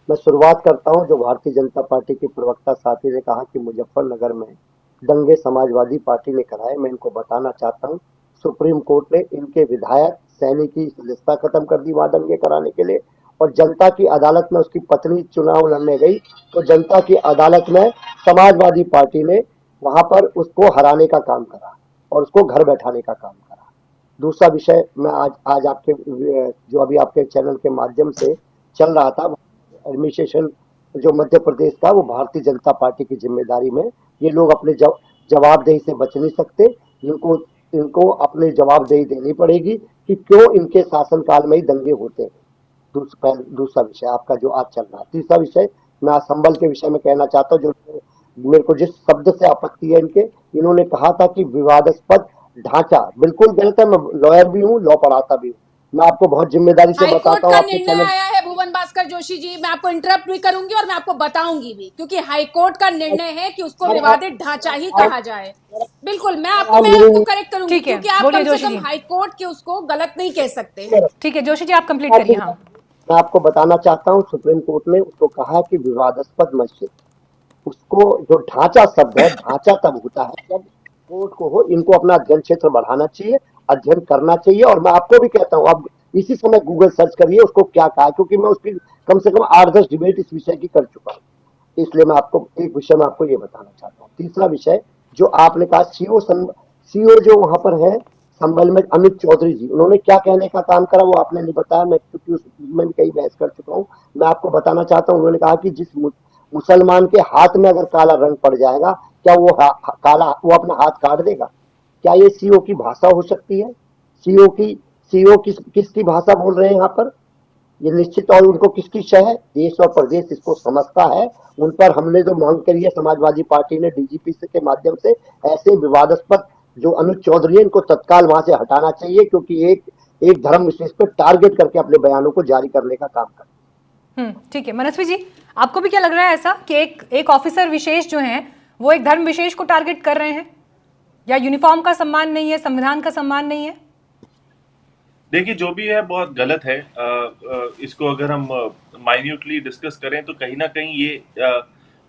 मैं शुरुआत करता हूं, जो भारतीय जनता पार्टी के प्रवक्ता साथी ने कहा कि मुजफ्फरनगर में दंगे समाजवादी पार्टी ने कराए। मैं इनको बताना चाहता हूं, सुप्रीम कोर्ट ने इनके विधायक सैनी की सदस्यता खत्म कर दी वहां दंगे कराने के लिए, और जनता की अदालत में उसकी पत्नी चुनाव लड़ने गई तो जनता की अदालत में समाजवादी पार्टी ने वहां पर उसको हराने का काम करा और उसको घर बैठाने का काम करा। दूसरा विषय मैं आज आपके जो अभी आपके चैनल के माध्यम से चल रहा था, एडमिनिस्ट्रेशन जो मध्य प्रदेश का, वो भारतीय जनता पार्टी की जिम्मेदारी में। ये लोग अपने जवाबदेही से बच नहीं सकते, इनको अपने जवाबदेही देनी पड़ेगी कि क्यों इनके शासनकाल में ही दंगे होते हैं। दूसरा विषय आपका जो आज चल रहा है। तीसरा विषय मैं आज संबल के विषय में कहना चाहता हूँ, जो मेरे को जिस शब्द से आपत्ति है इनके, इन्होंने कहा था कि विवादास्पद ढांचा, बिल्कुल गलत है। मैं लॉयर भी हूँ, लॉ पढ़ाता भी हूँ। मैं आपको बहुत जिम्मेदारी से बताता हूँ। निर्णय आया है भुवन भास्कर जोशी जी, मैं आपको इंटरप्ट भी करूंगी और मैं आपको बताऊंगी भी, क्योंकि हाईकोर्ट का निर्णय है कि उसको विवादित ढांचा ही कहा जाए। बिल्कुल, मैं आपको करेक्ट करूंगी, क्योंकि आप कम से कम हाईकोर्ट के उसको गलत नहीं कह सकते। ठीक है जोशी जी, आप कंप्लीट करिए। हाँ, मैं आपको बताना चाहता हूँ, सुप्रीम कोर्ट ने उसको कहा कि विवादास्पद मस्जिद, उसको जो ढांचा शब्द है, ढांचा तब होता है जब कोर्ट को हो, इनको अपना अध्ययन क्षेत्र बढ़ाना चाहिए, अध्ययन करना चाहिए। और मैं आपको भी कहता हूँ, अब इसी समय गूगल सर्च करिए उसको क्या कहा, क्योंकि मैं उसकी कम से कम 8-10 डिबेट इस विषय की कर चुका हूँ। इसलिए मैं आपको एक विषय में आपको ये बताना चाहता हूँ। तीसरा विषय जो आपने कहा, सीओ जो वहां पर है संभल में, अमित चौधरी जी, उन्होंने क्या कहने का काम करा वो आपने नहीं बताया। मैं क्योंकि उसमें भी कई बहस कर चुका हूँ, मैं आपको बताना चाहता हूँ। उन्होंने कहा कि जिस मुसलमान के हाथ में अगर काला रंग पड़ जाएगा, क्या वो वो अपना हाथ काट देगा? क्या ये सीओ की भाषा हो सकती है? सीओ किसकी भाषा बोल रहे हैं यहाँ पर? ये निश्चित, और उनको किसकी शय है? देश और प्रदेश इसको समझता है। उन पर हमने जो मांग करी है समाजवादी पार्टी ने डीजीपी के माध्यम से, ऐसे विवादास्पद जो अनुज चौधरी है, इनको तत्काल वहां से हटाना चाहिए, क्योंकि एक धर्म विशेष पर टारगेट करके अपने बयानों को जारी करने का काम कर। ठीक है। मनस्वी जी, आपको भी क्या लग रहा है ऐसा कि एक ऑफिसर विशेष जो हैं वो एक धर्म विशेष को टारगेट कर रहे हैं, या यूनिफॉर्म का सम्मान नहीं है, संविधान का सम्मान नहीं है? देखिए, जो भी है बहुत गलत है। इसको अगर हम माइन्यूटली डिस्कस करें तो कहीं ना कहीं ये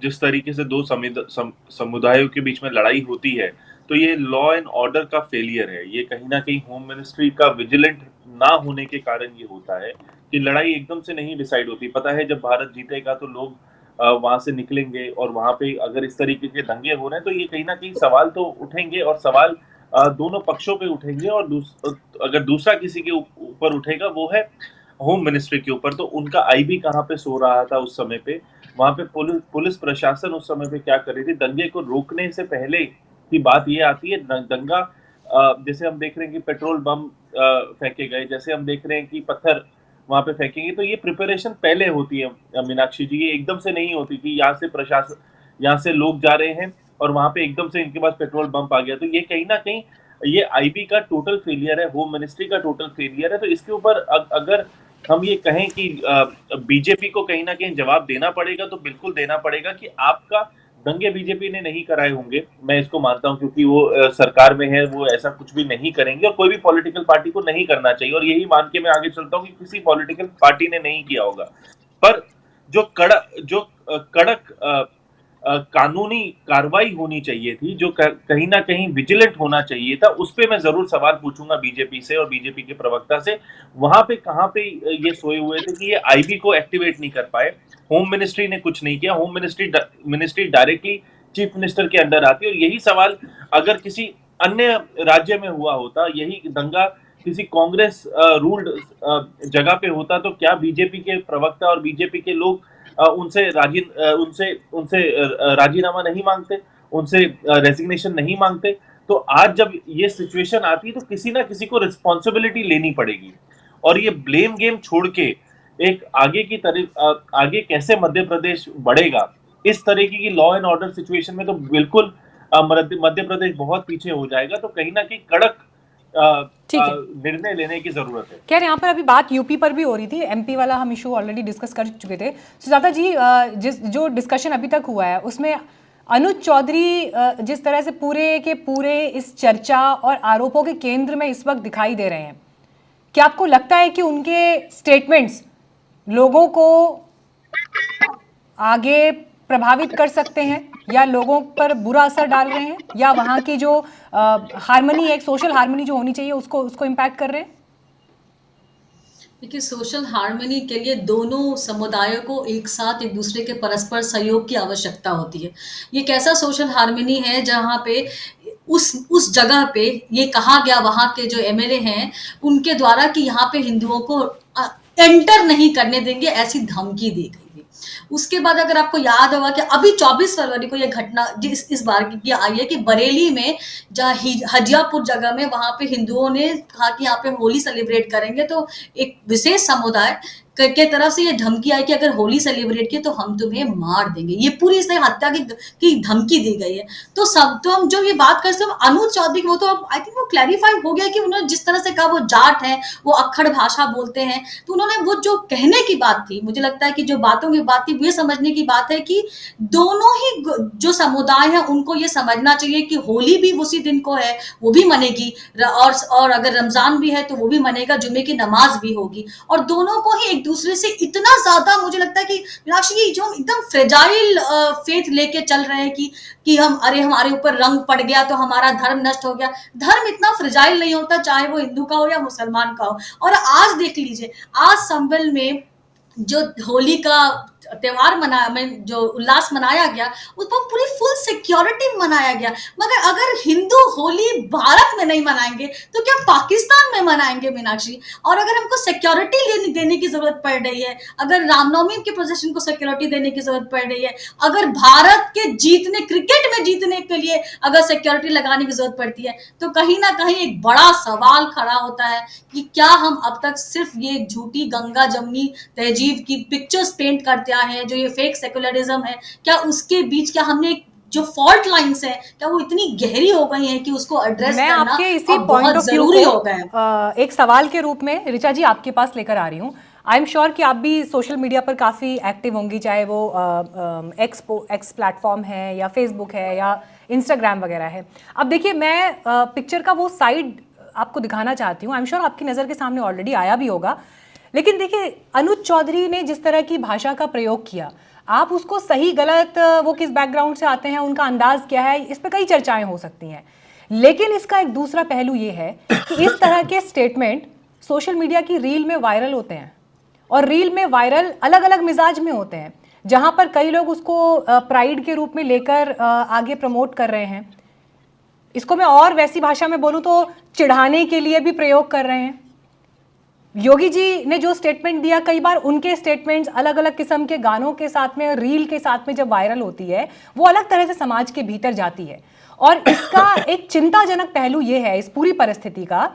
जिस तरीके से दो समुदायों के बीच में लड़ाई होती है, तो ये लॉ एंड ऑर्डर का फेलियर है। ये कहीं ना कहीं होम मिनिस्ट्री का विजिलेंट ना होने के कारण ये होता है कि लड़ाई एकदम से नहीं डिसाइड होती। पता है जब भारत जीतेगा तो लोग वहां से निकलेंगे, और वहां पे अगर इस तरीके के दंगे हो रहे हैं तो ये कहीं ना कहीं सवाल तो उठेंगे, और सवाल दोनों पक्षों पे उठेंगे। और अगर दूसरा किसी के ऊपर उठेगा वो है होम मिनिस्ट्री के ऊपर। तो उनका आईबी कहाँ पे सो रहा था उस समय पे, वहां पे पुलिस प्रशासन उस समय पे क्या कर रही थी। दंगे को रोकने से पहले की बात ये आती है, दंगा जैसे हम देख रहे हैं कि पेट्रोल बम फेंके गए, जैसे हम देख रहे हैं कि पत्थर वहां पे फेंकेंगे, तो ये प्रिपरेशन पहले होती है मीनाक्षी जी। ये एकदम से नहीं होती कि यहाँ से लोग जा रहे हैं और वहां पे एकदम से इनके पास पेट्रोल पंप आ गया। तो ये कहीं ना कहीं ये आईबी का टोटल फेलियर है, होम मिनिस्ट्री का टोटल फेलियर है। तो इसके ऊपर अगर हम ये कहें कि बीजेपी को कहीं ना कहीं जवाब देना पड़ेगा, तो बिल्कुल देना पड़ेगा कि आपका दंगे बीजेपी ने नहीं कराए होंगे, मैं इसको मानता हूं, क्योंकि वो सरकार में है, वो ऐसा कुछ भी नहीं करेंगे और कोई भी पॉलिटिकल पार्टी को नहीं करना चाहिए। और यही मान के मैं आगे चलता हूं कि किसी पॉलिटिकल पार्टी ने नहीं किया होगा। पर जो कड़क कानूनी कार्रवाई होनी चाहिए थी, जो कहीं ना कहीं विजिलेंट होना चाहिए था, उस पे मैं जरूर सवाल पूछूंगा बीजेपी से और बीजेपी के प्रवक्ता से। वहां पे कहां पे ये सोए हुए थे कि ये आईबी को एक्टिवेट नहीं कर पाए। होम मिनिस्ट्री ने कुछ नहीं किया। Home ministry directly chief minister के अंडर आती है। और यही सवाल अगर किसी अन्य राज्य में हुआ होता, यही दंगा किसी कांग्रेस रूल्ड जगह पे होता, तो क्या बीजेपी के प्रवक्ता और बीजेपी के लोग उनसे राजीनामा नहीं मांगते, उनसे रेजिग्नेशन नहीं मांगते? तो आज जब ये सिचुएशन आती है तो किसी ना किसी को रिस्पॉन्सिबिलिटी लेनी पड़ेगी। और ये ब्लेम गेम छोड़ के एक आगे कैसे मध्य प्रदेश बढ़ेगा, इस तरीके की लॉ एंड ऑर्डर सिचुएशन में तो बिल्कुल मध्य प्रदेश बहुत पीछे हो जाएगा। तो कहीं ना कहीं कड़क निर्णय लेने की जरूरत है। खैर, यहाँ पर अभी बात यूपी पर भी हो रही थी, एमपी वाला हम इशू ऑलरेडी डिस्कस कर चुके थे। सुजाता जी, जो डिस्कशन अभी तक हुआ है उसमें अनुज चौधरी जिस तरह से पूरे के पूरे इस चर्चा और आरोपों के केंद्र में इस वक्त दिखाई दे रहे हैं, क्या आपको लगता है कि उनके स्टेटमेंट्स लोगों को आगे प्रभावित कर सकते हैं, या लोगों पर बुरा असर डाल रहे हैं, या वहां की जो हार्मनी, एक सोशल हार्मनी जो होनी चाहिए उसको इम्पैक्ट कर रहे हैं? देखिए, सोशल हार्मनी के लिए दोनों समुदायों को एक साथ एक दूसरे के परस्पर सहयोग की आवश्यकता होती है। ये कैसा सोशल हार्मनी है जहाँ पे उस जगह पे ये कहा गया, वहाँ के जो एमएलए हैं उनके द्वारा कि यहाँ पे हिंदुओं को एंटर नहीं करने देंगे, ऐसी धमकी दी गई है। उसके बाद अगर आपको याद होगा कि अभी 24 फरवरी को ये घटना इस बार की आई है कि बरेली में जहाँ हजियापुर जगह में वहां पे हिंदुओं ने कहा कि यहाँ पे होली सेलिब्रेट करेंगे, तो एक विशेष समुदाय के तरफ से ये धमकी आई कि अगर होली सेलिब्रेट की तो हम तुम्हें मार देंगे। ये पूरी इसने हत्या की धमकी दी गई है। तो हम जो ये बात करते हैं अनुज चौधरी, वो तो अब आई थिंक वो क्लैरिफाई हो गया कि उन्होंने जिस तरह से कहा वो जाट है, वो अक्खड़ भाषा बोलते हैं, तो उन्होंने वो जो कहने की बात थी, मुझे लगता है कि जो बातों की बात थी वो समझने की बात है कि दोनों ही जो समुदाय है उनको ये समझना चाहिए कि होली भी उसी दिन को है, वो भी मनेगी, और अगर रमजान भी है तो वो भी मनेगा, जुमे की नमाज भी होगी। और दोनों को ही दूसरे से इतना ज्यादा मुझे लगता है कि मीनाक्षी, जो एकदम फ्रेजाइल फेथ लेके चल रहे हैं कि हमारे ऊपर रंग पड़ गया तो हमारा धर्म नष्ट हो गया। धर्म इतना फ्रेजाइल नहीं होता, चाहे वो हिंदू का हो या मुसलमान का हो। और आज देख लीजिए, आज संभल में जो होली का त्योहार जो उल्लास मनाया गया, उसको पूरी फुल सिक्योरिटी मनाया गया। मगर अगर हिंदू होली भारत में नहीं मनाएंगे तो क्या पाकिस्तान में मनाएंगे मीनाक्षी? और अगर हमको सिक्योरिटी देने की जरूरत पड़ रही है, अगर रामनवमी के प्रोसेशन को सिक्योरिटी देने की जरूरत पड़ रही है, अगर भारत के क्रिकेट में जीतने के लिए अगर सिक्योरिटी लगाने की जरूरत पड़ती है, तो कहीं ना कहीं एक बड़ा सवाल खड़ा होता है कि क्या हम अब तक सिर्फ ये झूठी गंगा जमनी तहजीब की पिक्चर्स पेंट करते है, जो ये फेक सेकुलरिज्म है, क्या उसके बीच क्या हमने जो फॉल्ट लाइंस है क्या वो इतनी गहरी हो गई हैं कि उसको एड्रेस करना आपके इसी पॉइंट ऑफ व्यू को एक सवाल के रूप में ऋचा जी आपके पास लेकर आ रही हूँ। आई एम श्योर कि आप भी सोशल मीडिया पर काफ़ी एक्टिव होंगी, चाहे वो एक्स प्लेटफॉर्म है या फेसबुक है या इंस्टाग्राम वगैरह है। अब देखिए, मैं पिक्चर का वो साइड आपको दिखाना चाहती हूँ। आई एम श्योर आपकी नज़र के सामने ऑलरेडी आया भी होगा, लेकिन देखिए अनुज चौधरी ने जिस तरह की भाषा का प्रयोग किया, आप उसको सही गलत, वो किस बैकग्राउंड से आते हैं, उनका अंदाज क्या है, इस पर कई चर्चाएं हो सकती हैं। लेकिन इसका एक दूसरा पहलू ये है कि इस तरह के स्टेटमेंट सोशल मीडिया की रील में वायरल होते हैं, और रील में वायरल अलग अलग मिजाज में होते हैं, जहां पर कई लोग उसको प्राइड के रूप में लेकर आगे प्रमोट कर रहे हैं। इसको मैं और वैसी भाषा में बोलूं तो चिढ़ाने के लिए भी प्रयोग कर रहे हैं। योगी जी ने जो स्टेटमेंट दिया, कई बार उनके स्टेटमेंट्स अलग अलग किस्म के गानों के साथ में, रील के साथ में जब वायरल होती है, वो अलग तरह से समाज के भीतर जाती है। और इसका एक चिंताजनक पहलू ये है इस पूरी परिस्थिति का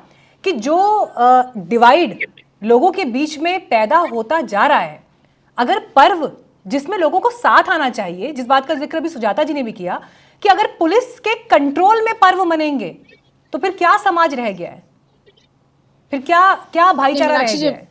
कि जो डिवाइड लोगों के बीच में पैदा होता जा रहा है, अगर पर्व जिसमें लोगों को साथ आना चाहिए, जिस बात का जिक्र भी सुजाता जी ने भी किया कि अगर पुलिस के कंट्रोल में पर्व मनेंगे तो फिर क्या समाज रह गया है, फिर क्या भाईचारा रह गया है।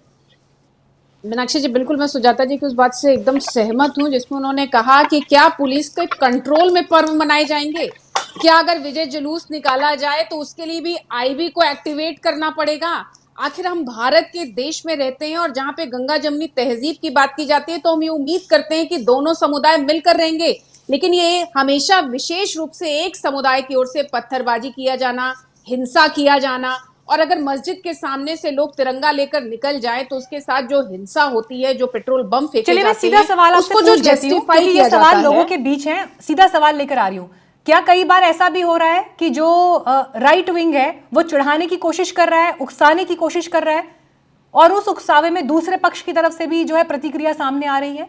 मीनाक्षी जी, बिल्कुल मैं सुजाता जी की उस बात से एकदम सहमत हूं जिसमें उन्होंने कहा कि क्या पुलिस के कंट्रोल में पर्व मनाए जाएंगे? क्या अगर विजय जुलूस निकाला जाए तो उसके लिए भी आईबी को एक्टिवेट करना पड़ेगा? आखिर हम भारत के देश में रहते हैं और जहां पे गंगा जमनी तहजीब की बात की जाती है तो हम ये उम्मीद करते हैं कि दोनों समुदाय मिलकर रहेंगे, लेकिन ये हमेशा विशेष रूप से एक समुदाय की ओर से पत्थरबाजी किया जाना, हिंसा किया जाना, और अगर मस्जिद के सामने से लोग तिरंगा लेकर निकल जाए तो उसके साथ जो हिंसा होती है, जो पेट्रोल बम फेंके जाते हैं, सीधा सवाल आपसे पूछ लेती हूं, क्योंकि ये सवाल लोगों के बीच है, सीधा सवाल लेकर आ रही हूं। क्या कई बार ऐसा भी हो रहा है कि जो राइट विंग है वो चिढ़ाने की कोशिश कर रहा है, उकसाने की कोशिश कर रहा है, और उस उकसावे में दूसरे पक्ष की तरफ से भी जो है प्रतिक्रिया सामने आ रही है?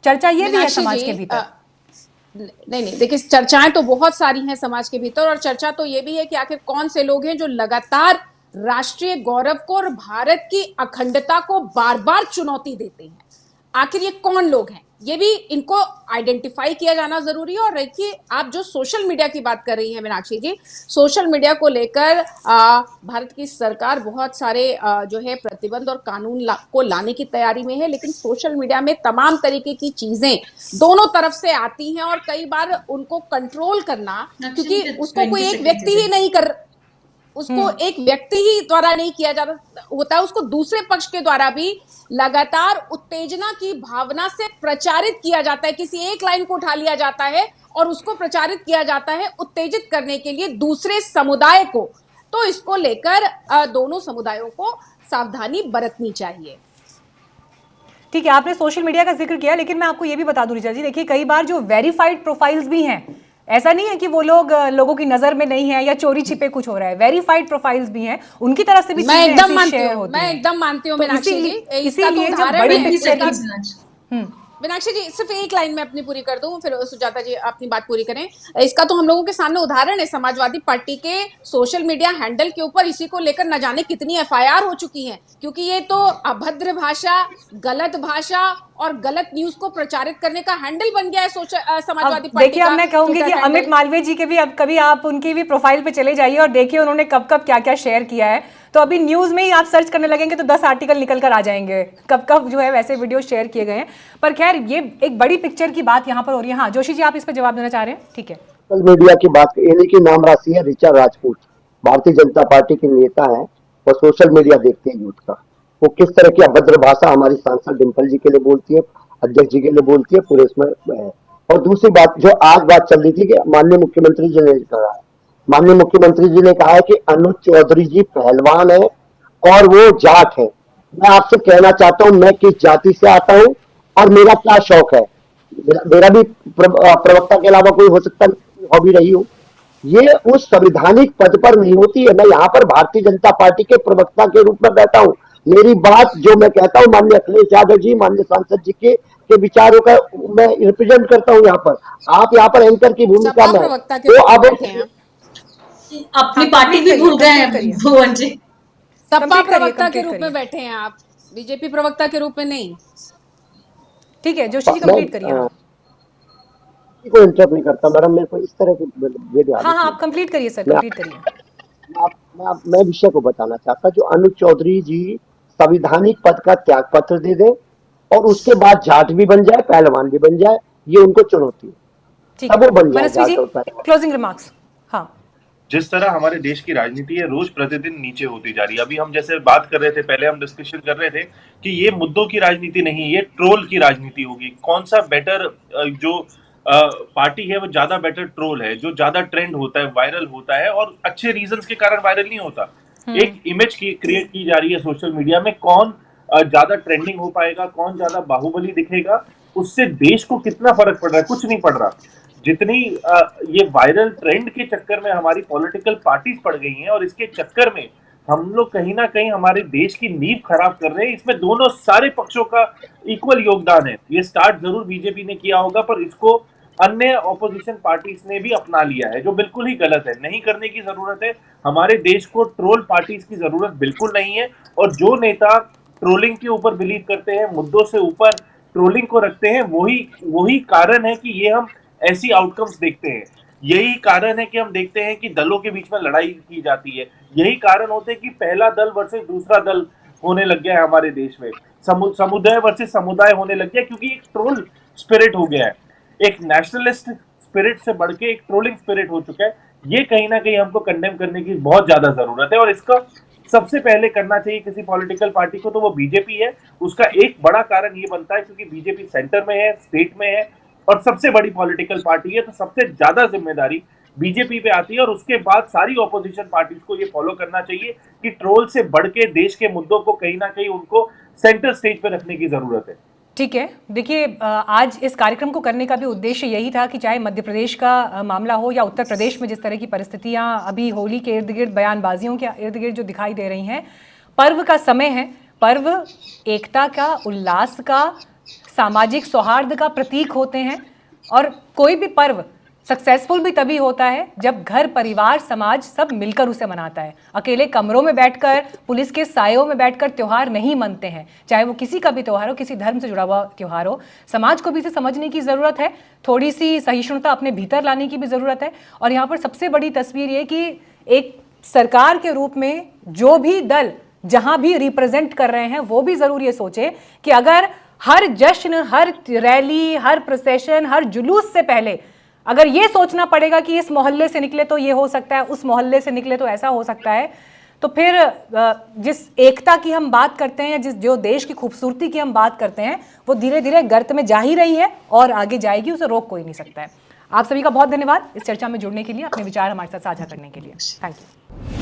चर्चा ये भी है समाज के भीतर। नहीं, देखिए चर्चाएं तो बहुत सारी हैं समाज के भीतर, और चर्चा तो ये भी है कि आखिर कौन से लोग हैं जो लगातार राष्ट्रीय गौरव को और भारत की अखंडता को बार बार चुनौती देते हैं। आखिर ये कौन लोग हैं, ये भी इनको आइडेंटिफाई किया जाना जरूरी है। और देखिए, आप जो सोशल मीडिया की बात कर रही हैं मीनाक्षी जी, सोशल मीडिया को लेकर भारत की सरकार बहुत सारे जो है प्रतिबंध और कानून को लाने की तैयारी में है, लेकिन सोशल मीडिया में तमाम तरीके की चीजें दोनों तरफ से आती हैं और कई बार उनको कंट्रोल करना, क्योंकि उसको कोई एक व्यक्ति ही नहीं कर, उसको एक व्यक्ति ही द्वारा नहीं किया जाता होता है, उसको दूसरे पक्ष के द्वारा भी लगातार उत्तेजना की भावना से प्रचारित किया जाता है। किसी एक लाइन को उठा लिया जाता है और उसको प्रचारित किया जाता है उत्तेजित करने के लिए दूसरे समुदाय को। तो इसको लेकर दोनों समुदायों को सावधानी बरतनी चाहिए। ठीक है, आपने सोशल मीडिया का जिक्र किया, लेकिन मैं आपको ये भी बता दूं रिचा जी, देखिए कई बार जो वेरीफाइड प्रोफाइल्स भी हैं, ऐसा नहीं है कि वो लोग लोगों की नजर में नहीं है या चोरी छिपे कुछ हो रहा है, वेरीफाइड प्रोफाइल्स भी हैं, उनकी तरफ से भी मैं एकदम मानती हूँ मीनाक्षी जी। इसीलिए जब बड़ी पिक्चर की मीनाक्षी जी, सिर्फ एक लाइन में अपनी पूरी कर दूं, फिर सुजाता जी अपनी बात पूरी करें। इसका तो हम लोगों के सामने उदाहरण है, समाजवादी पार्टी के सोशल मीडिया हैंडल के ऊपर इसी को लेकर न जाने कितनी एफआईआर हो चुकी हैं, क्योंकि ये तो अभद्र भाषा, गलत भाषा और गलत न्यूज को प्रचारित करने का हैंडल बन गया है समाजवादी पार्टी। देखिए, अब मैं कहूंगी कि अमित मालवीय जी के भी, अब कभी आप उनकी भी प्रोफाइल पे चले जाइए और देखिए उन्होंने कब कब क्या क्या शेयर किया है। तो अभी न्यूज में ही आप सर्च करने लगेंगे तो 10 आर्टिकल निकल कर आ जाएंगे, कब कब जो है वैसे वीडियो शेयर किए गए हैं। पर खैर, ये एक बड़ी पिक्चर की बात यहाँ पर हो रही है। हाँ जोशी जी, आप इस पर जवाब देना चाह रहे हैं? ठीक है, सोशल मीडिया की बात, इन्हीं की नाम राशि है ऋचा राजपूत, भारतीय जनता पार्टी की नेता है और सोशल मीडिया देखती है यूथ का। वो किस तरह की अभद्र भाषा हमारी सांसद डिम्पल जी के लिए बोलती है, अध्यक्ष जी के लिए बोलती है, पूरे इसमें है। और दूसरी बात, जो आज बात चल रही थी कि माननीय मुख्यमंत्री जी ने कहा है, माननीय मुख्यमंत्री जी ने कहा है कि अनुज चौधरी जी पहलवान है और वो जाट है। मैं आपसे कहना चाहता हूं, मैं किस जाति से आता हूं और मेरा क्या शौक है। मेरा भी प्रवक्ता के अलावा कोई हो सकता हॉबी रही हो। ये उस संवैधानिक पद पर नहीं होती है। मैं यहाँ पर भारतीय जनता पार्टी के प्रवक्ता के रूप में बैठा हूँ। मेरी बात जो मैं कहता हूँ माननीय अखिलेश यादव जी, माननीय सांसद जी के विचारों का मैं रिप्रेजेंट करता हूँ यहाँ पर। आप यहाँ पर एंकर की भूमिका में, तो अब अपनी पार्टी भी भूल गए हैं भुवन जी। सपा प्रवक्ता के रूप में बैठे हैं आप, बीजेपी प्रवक्ता के रूप में नहीं। ठीक है जोशी जी, कंप्लीट करिए। को इंटरप्ट नहीं करता मैडम, मेरे को इस तरह की वीडियो। हाँ, आप कंप्लीट करिए सर, कंप्लीट करिए। मैं विषय को बताना चाहता, जो अनुज चौधरी जी संविधानिक पद का त्याग पत्र दे दें और उसके बाद जाट भी बन जाए, पहलवान भी बन जाए, ये उनको चुनौती है। ठीक तब वो बन जाए मनस्वी जी, जाट और पहलवान। Closing remarks. हाँ, जिस तरह हमारे देश की राजनीति है रोज प्रतिदिन नीचे होती जा रही है। अभी हम जैसे बात कर रहे थे, पहले हम डिस्कशन कर रहे थे कि ये मुद्दों की राजनीति नहीं, ये ट्रोल की राजनीति होगी। कौन सा बेटर जो पार्टी है वो ज्यादा बेटर ट्रोल है, जो ज्यादा ट्रेंड होता है, वायरल होता है और अच्छे रीजंस के कारण वायरल नहीं होता। एक इमेज की क्रिएट की जा रही है सोशल मीडिया में, कौन ज्यादा ट्रेंडिंग हो पाएगा, कौन ज्यादा बाहुबली दिखेगा, उससे देश को कितना फर्क पड़ रहा है? कुछ नहीं पड़ रहा। जितनी ये वायरल ट्रेंड के चक्कर में हमारी पॉलिटिकल पार्टीज पड़ गई हैं और इसके चक्कर में हम लोग कहीं ना कहीं हमारे देश की नींव खराब कर रहे हैं। इसमें दोनों सारे पक्षों का इक्वल योगदान है। ये स्टार्ट जरूर बीजेपी ने किया होगा, पर इसको अन्य ऑपोजिशन पार्टीज ने भी अपना लिया है, जो बिल्कुल ही गलत है। नहीं करने की जरूरत है। हमारे देश को ट्रोल पार्टीज की जरूरत बिल्कुल नहीं है। और जो नेता ट्रोलिंग के ऊपर बिलीव करते हैं, मुद्दों से ऊपर ट्रोलिंग को रखते हैं, वही कारण है कि ये हम ऐसी आउटकम्स देखते हैं। यही कारण है कि हम देखते हैं कि दलों के बीच में लड़ाई की जाती है। यही कारण होते हैं कि पहला दल वर्सेस दूसरा दल होने लग गया है हमारे देश में। समुदाय वर्सेस समुदाय होने लग गया, क्योंकि एक ट्रोल स्पिरिट हो गया है। एक नेशनलिस्ट स्पिरिट से बढ़ के एक ट्रोलिंग स्पिरिट हो चुका है। ये कहीं ना कहीं हमको कंडेम करने की बहुत ज्यादा जरूरत है और इसका सबसे पहले करना चाहिए किसी पॉलिटिकल पार्टी को, तो वो बीजेपी है। उसका एक बड़ा कारण ये बनता है क्योंकि बीजेपी सेंटर में है, स्टेट में है और सबसे बड़ी पॉलिटिकल पार्टी है, तो सबसे ज्यादा जिम्मेदारी बीजेपी पे आती है। और उसके बाद सारी ऑपोजिशन पार्टीज को ये फॉलो करना चाहिए कि ट्रोल से बढ़ के देश के मुद्दों को कहीं ना कहीं उनको सेंटर स्टेज पे रखने की जरूरत है। ठीक है। देखिए, आज इस कार्यक्रम को करने का भी उद्देश्य यही था कि चाहे मध्य प्रदेश का मामला हो या उत्तर प्रदेश में जिस तरह की परिस्थितियां अभी होली के इर्द गिर्द, बयानबाजियों के इर्द गिर्द जो दिखाई दे रही हैं, पर्व का समय है। पर्व एकता का, उल्लास का, सामाजिक सौहार्द का प्रतीक होते हैं और कोई भी पर्व सक्सेसफुल भी तभी होता है जब घर, परिवार, समाज सब मिलकर उसे मनाता है। अकेले कमरों में बैठकर, पुलिस के सायों में बैठकर त्यौहार नहीं मनते हैं, चाहे वो किसी का भी त्यौहार हो, किसी धर्म से जुड़ा हुआ त्यौहार हो। समाज को भी इसे समझने की ज़रूरत है, थोड़ी सी सहिष्णुता अपने भीतर लाने की भी ज़रूरत है। और यहाँ पर सबसे बड़ी तस्वीर ये कि एक सरकार के रूप में जो भी दल जहाँ भी रिप्रेजेंट कर रहे हैं वो भी ज़रूर ये सोचे कि अगर हर जश्न, हर रैली, हर प्रोसेशन, हर जुलूस से पहले अगर ये सोचना पड़ेगा कि इस मोहल्ले से निकले तो ये हो सकता है, उस मोहल्ले से निकले तो ऐसा हो सकता है, तो फिर जिस एकता की हम बात करते हैं, जो देश की खूबसूरती की हम बात करते हैं, वो धीरे धीरे गर्त में जा ही रही है और आगे जाएगी, उसे रोक कोई नहीं सकता है। आप सभी का बहुत धन्यवाद इस चर्चा में जुड़ने के लिए, अपने विचार हमारे साथ साझा करने के लिए। Thank you.